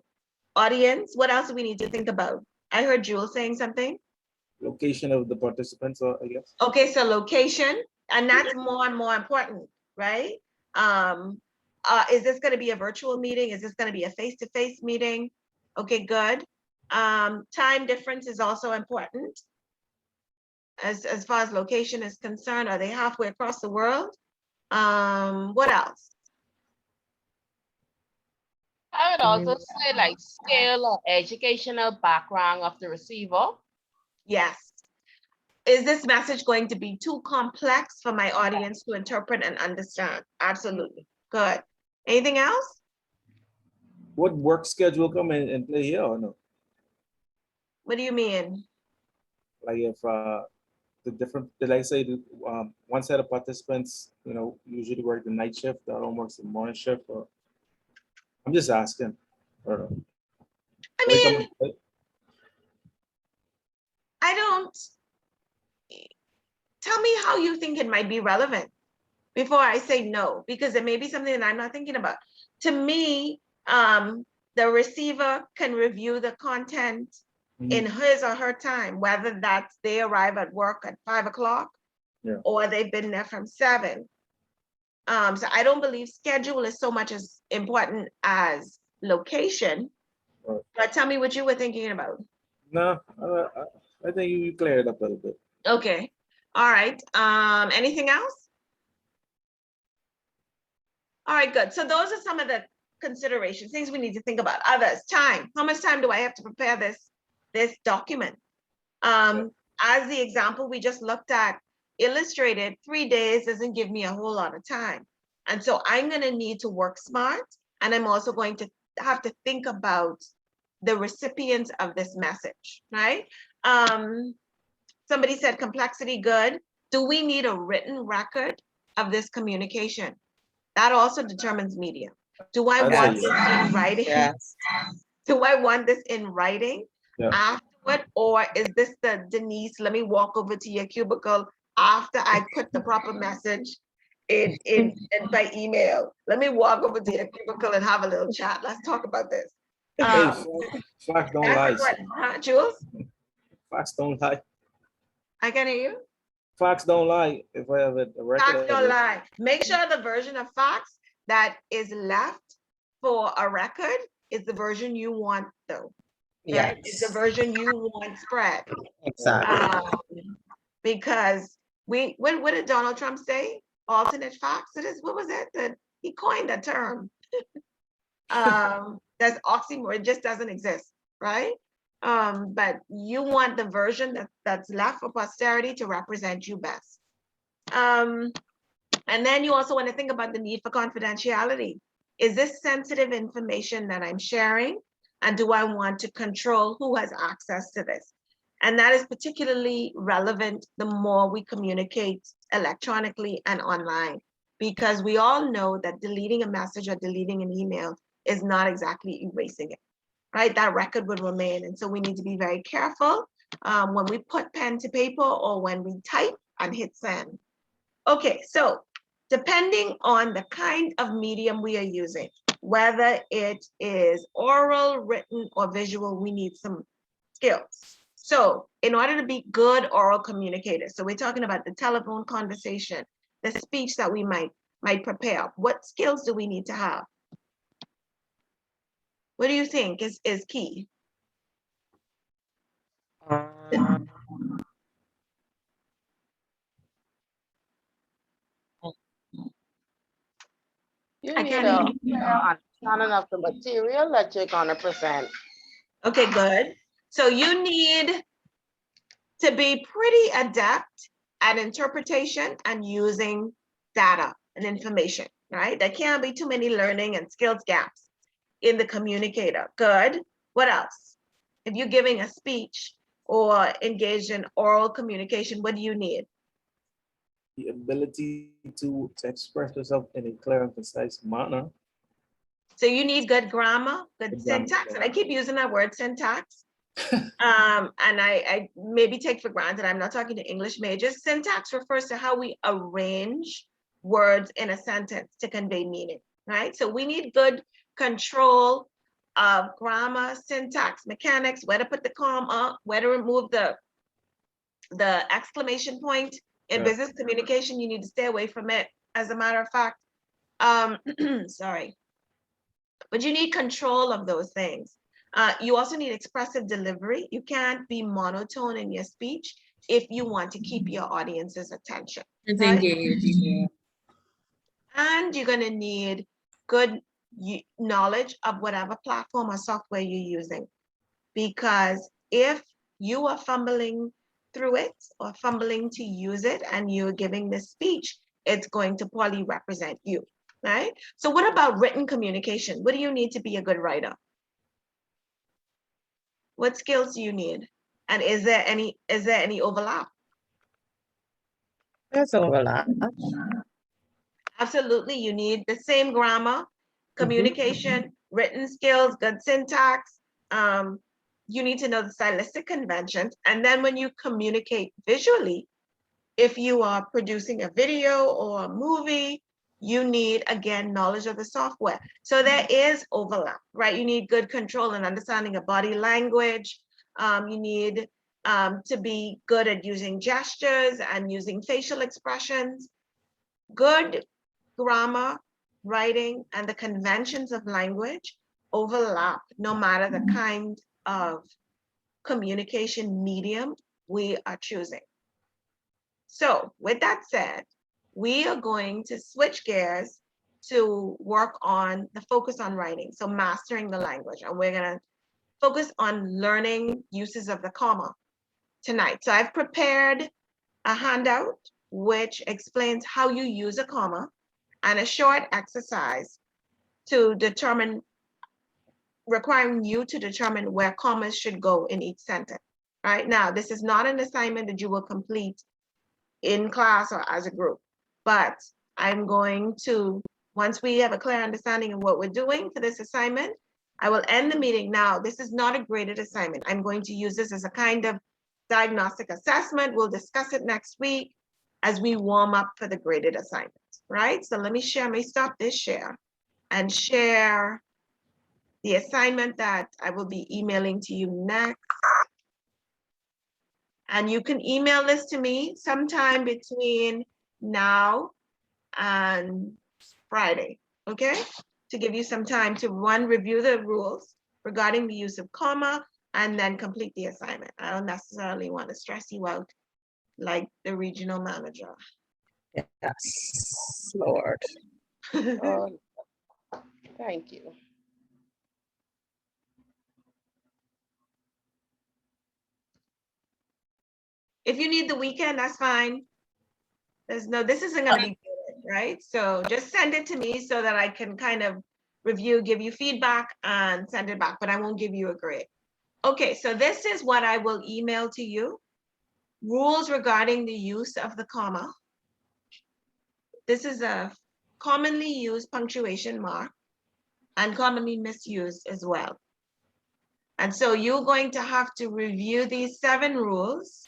Audience, what else do we need to think about? I heard Jewel saying something. Location of the participants, I guess. Okay, so location, and that's more and more important, right? Is this going to be a virtual meeting? Is this going to be a face-to-face meeting? Okay, good. Time difference is also important. As far as location is concerned, are they halfway across the world? What else? I would also say like skill or educational background of the receiver. Yes. Is this message going to be too complex for my audience to interpret and understand? Absolutely. Good. Anything else? Would work schedule come in and play here or no? What do you mean? Like if the different, did I say the one set of participants, usually work the night shift, the other one works the morning shift, or I'm just asking. Or, I mean, I don't, tell me how you think it might be relevant before I say no, because it may be something that I'm not thinking about. To me, the receiver can review the content in his or her time, whether that's they arrive at work at 5 o'clock or they've been there from 7. So I don't believe schedule is so much as important as location. But tell me what you were thinking about. No, I think you cleared it up a little bit. Okay. All right. Anything else? All right, good. So those are some of the considerations, things we need to think about. Others, time. How much time do I have to prepare this document? As the example we just looked at illustrated, 3 days doesn't give me a whole lot of time. And so I'm going to need to work smart. And I'm also going to have to think about the recipients of this message, right? Somebody said complexity, good. Do we need a written record of this communication? That also determines medium. Do I want this in writing? Yes. Do I want this in writing afterward? Or is this the Denise, let me walk over to your cubicle after I put the proper message in by email? Let me walk over to your cubicle and have a little chat. Let's talk about this. Hey, facts don't lie. Jules? Facts don't lie. I can hear you. Facts don't lie. If I have a record. Facts don't lie. Make sure the version of facts that is left for a record is the version you want though. Right? It's the Yes, version you want spread. exactly. Because what did Donald Trump say? Alternate facts. It is, what was it? That he coined a term. That's oxymoron. It just doesn't exist, right? But you want the version that's left for posterity to represent you best. And then you also want to think about the need for confidentiality. Is this sensitive information that I'm sharing? And do I want to control who has access to this? And that is particularly relevant the more we communicate electronically and online, because we all know that deleting a message or deleting an email is not exactly erasing it, right? That record would remain. And so we need to be very careful when we put pen to paper or when we type and hit send. Okay, so depending on the kind of medium we are using, whether it is oral, written, or visual, we need some skills. So in order to be good oral communicators, so we're talking about the telephone conversation, the speech that we might prepare, what skills do we need to have? What do you think is key? You I need can't a hear you. clear understanding of the material that you're gonna present. Okay, good. So you need to be pretty adept at interpretation and using data and information, right? There can't be too many learning and skills gaps in the communicator. Good. What else? If you're giving a speech or engaged in oral communication, what do you need? The ability to express yourself in a clear and concise manner. So you need good grammar, good Good grammar, syntax, yeah. and I keep using that word syntax. And I maybe take for granted, I'm not talking to English majors. Syntax refers to how we arrange words in a sentence to convey meaning, right? So we need good control of grammar, syntax, mechanics, where to put the comma, where to remove the exclamation point. In Yeah. business communication, you need to stay away from it, as a matter of fact. Sorry. But you need control of those things. You also need expressive delivery. You can't be monotone in your speech if you want to keep your audience's attention. It's Right? engaged. And you're going to need good knowledge of whatever platform or software you're using. Because if you are fumbling through it or fumbling to use it and you're giving this speech, it's going to poorly represent you, right? So what about written communication? What do you need to be a good writer? What skills do you need? And is there any overlap? That's overlap. Absolutely, you need the same grammar, communication, written skills, good syntax. You need to know the stylistic conventions. And then when you communicate visually, if you are producing a video or a movie, you need, again, knowledge of the software. So there is overlap, right? You need good control and understanding of body language. You need to be good at using gestures and using facial expressions. Good grammar, writing, and the conventions of language overlap no matter the kind of communication medium we are choosing. So with that said, we are going to switch gears to work on the focus on writing, so mastering the language, and we're going to focus on learning uses of the comma tonight. So I've prepared a handout which explains how you use a comma and a short exercise to determine, requiring you to determine where commas should go in each sentence. Right now, this is not an assignment that you will complete in class or as a group, but I'm going to, once we have a clear understanding of what we're doing for this assignment, I will end the meeting. Now, this is not a graded assignment. I'm going to use this as a kind of diagnostic assessment. We'll discuss it next week as we warm up for the graded assignment, right? So let me stop this share and share the assignment that I will be emailing to you next. And you can email this to me sometime between now and Friday. okay? To give you some time to review the rules regarding the use of comma and then complete the assignment. I don't necessarily want to stress you out like the regional manager. Yes, Lord. Thank you. If you need the weekend, that's fine. This isn't gonna be good, right? So just send it to me so that I can kind of review, give you feedback and send it back, but I won't give you a grade. Okay, so this is what I will email to you. Rules regarding the use of the comma. This is a commonly used punctuation mark and commonly misused as well. And so you're going to have to review these 7 rules.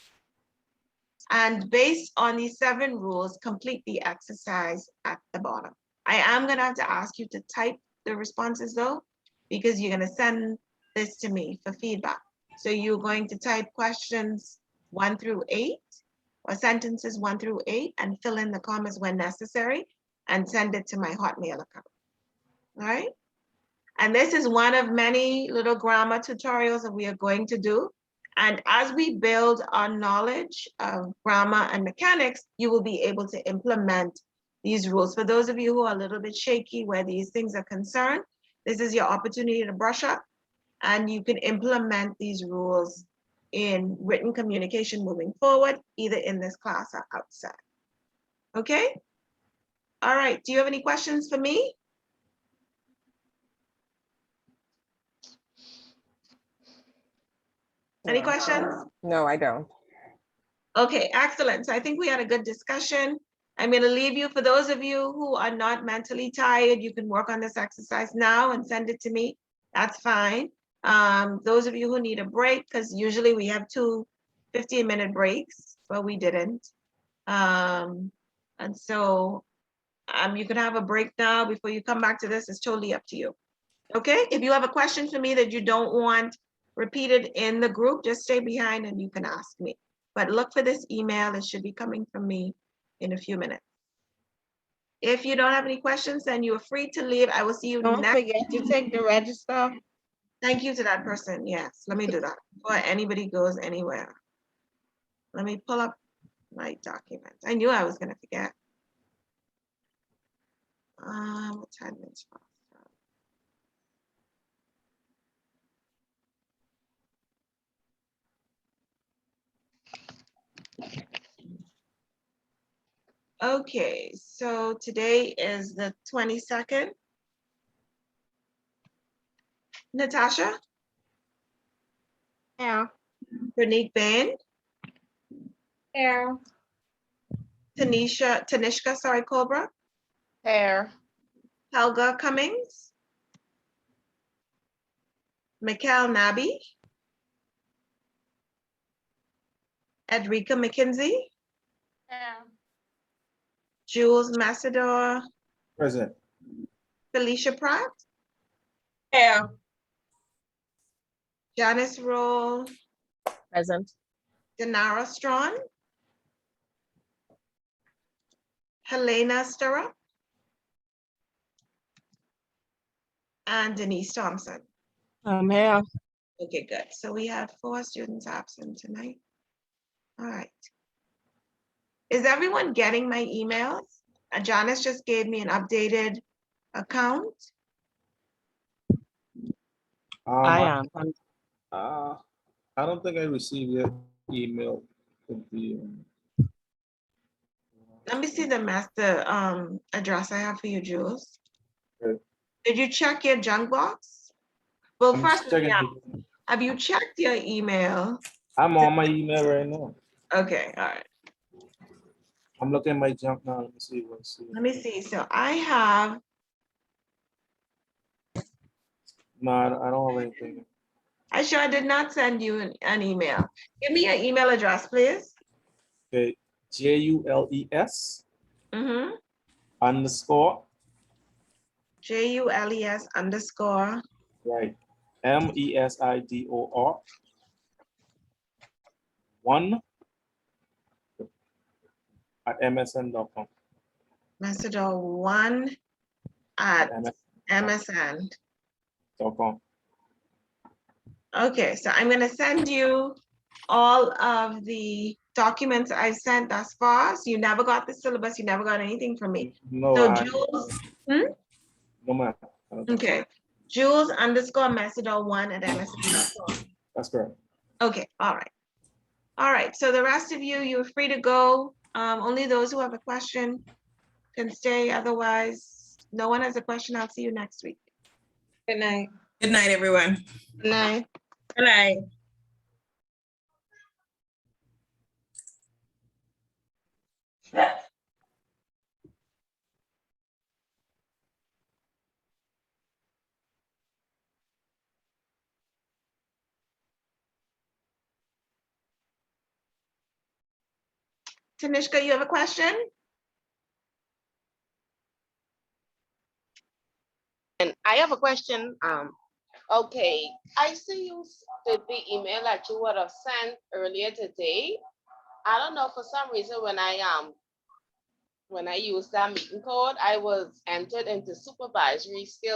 And based on these 7 rules, complete the exercise at the bottom. I am going to have to ask you to type the responses though, because you're going to send this to me for feedback. So you're going to type questions 1 through 8 or sentences 1 through 8 and fill in the commas when necessary and send it to my Hotmail account. All right. And this is one of many little grammar tutorials that we are going to do. And as we build our knowledge of grammar and mechanics, you will be able to implement these rules. For those of you who are a little bit shaky where these things are concerned, this is your opportunity to brush up and you can implement these rules in written communication moving forward, either in this class or outside. Okay? All right, do you have any questions for me? Any questions? No, I don't. Okay, excellent. So I think we had a good discussion. I'm going to leave you. For those of you who are not mentally tired, you can work on this exercise now and send it to me. That's fine. Those of you who need a break, because usually we have 2 15-minute breaks, but we didn't. And so you can have a break now before you come back to this. It's totally up to you. Okay, if you have a question for me that you don't want repeated in the group, just stay behind and you can ask me. But look for this email. It should be coming from me in a few minutes. If you don't have any questions, then you are free to leave. I will see you Don't next. forget to take the register. Thank you to that person. Yes, let me do that before anybody goes anywhere. Let me pull up my documents. I knew I was going to forget. What time is it? Okay, so today is the 22nd. Natasha? Yeah. Bernique Bain? Hair. Tanishka, sorry, Cobra? Hair. Helga Cummings? Mikhail Nabi? Edrika McKinsey? Hair. Jules Massador? Present. Felicia Pratt? Hair. Janice Roll? Present. Denara Strawn? Helena Stirrup? And Denise Thompson? I'm here. Okay, good. So we have 4 students absent tonight. All right. Is everyone getting my emails? Janice just gave me an updated account. I am. I don't think I received your email with the. Let me see the master address I have for you, Jules. Okay. Did you check your junk box? Well, I'm first, checking. have you checked your email? I'm on my email right now. Okay, all right. I'm looking at my junk now. Let me see what's. Let me see. So I have. No, I don't have anything. I sure did not send you an email. Give me your email address, please. Okay, JULES Mm-hmm. _ JULES _ right MESIDOR 1 at MSN.com. Massador 1 at MS. MSN. .com. Okay, so I'm gonna send you all of the documents I've sent thus far. So you never got the syllabus, you never got anything from me. No, So Jules, no, ma'am. I don't think so. okay, Jules_Messidor1@MSN.com. That's correct. Okay, all right. All right, so the rest of you, you're free to go. Only those who have a question can stay. Otherwise, no one has a question. I'll see you next week. Good night. Good night, everyone. Good night. Good night. Tanishka, you have a question? And I have a question. Okay, I see you did the email that you would have sent earlier today. I don't know, for some reason when I used that meeting code, I was entered into supervisory skills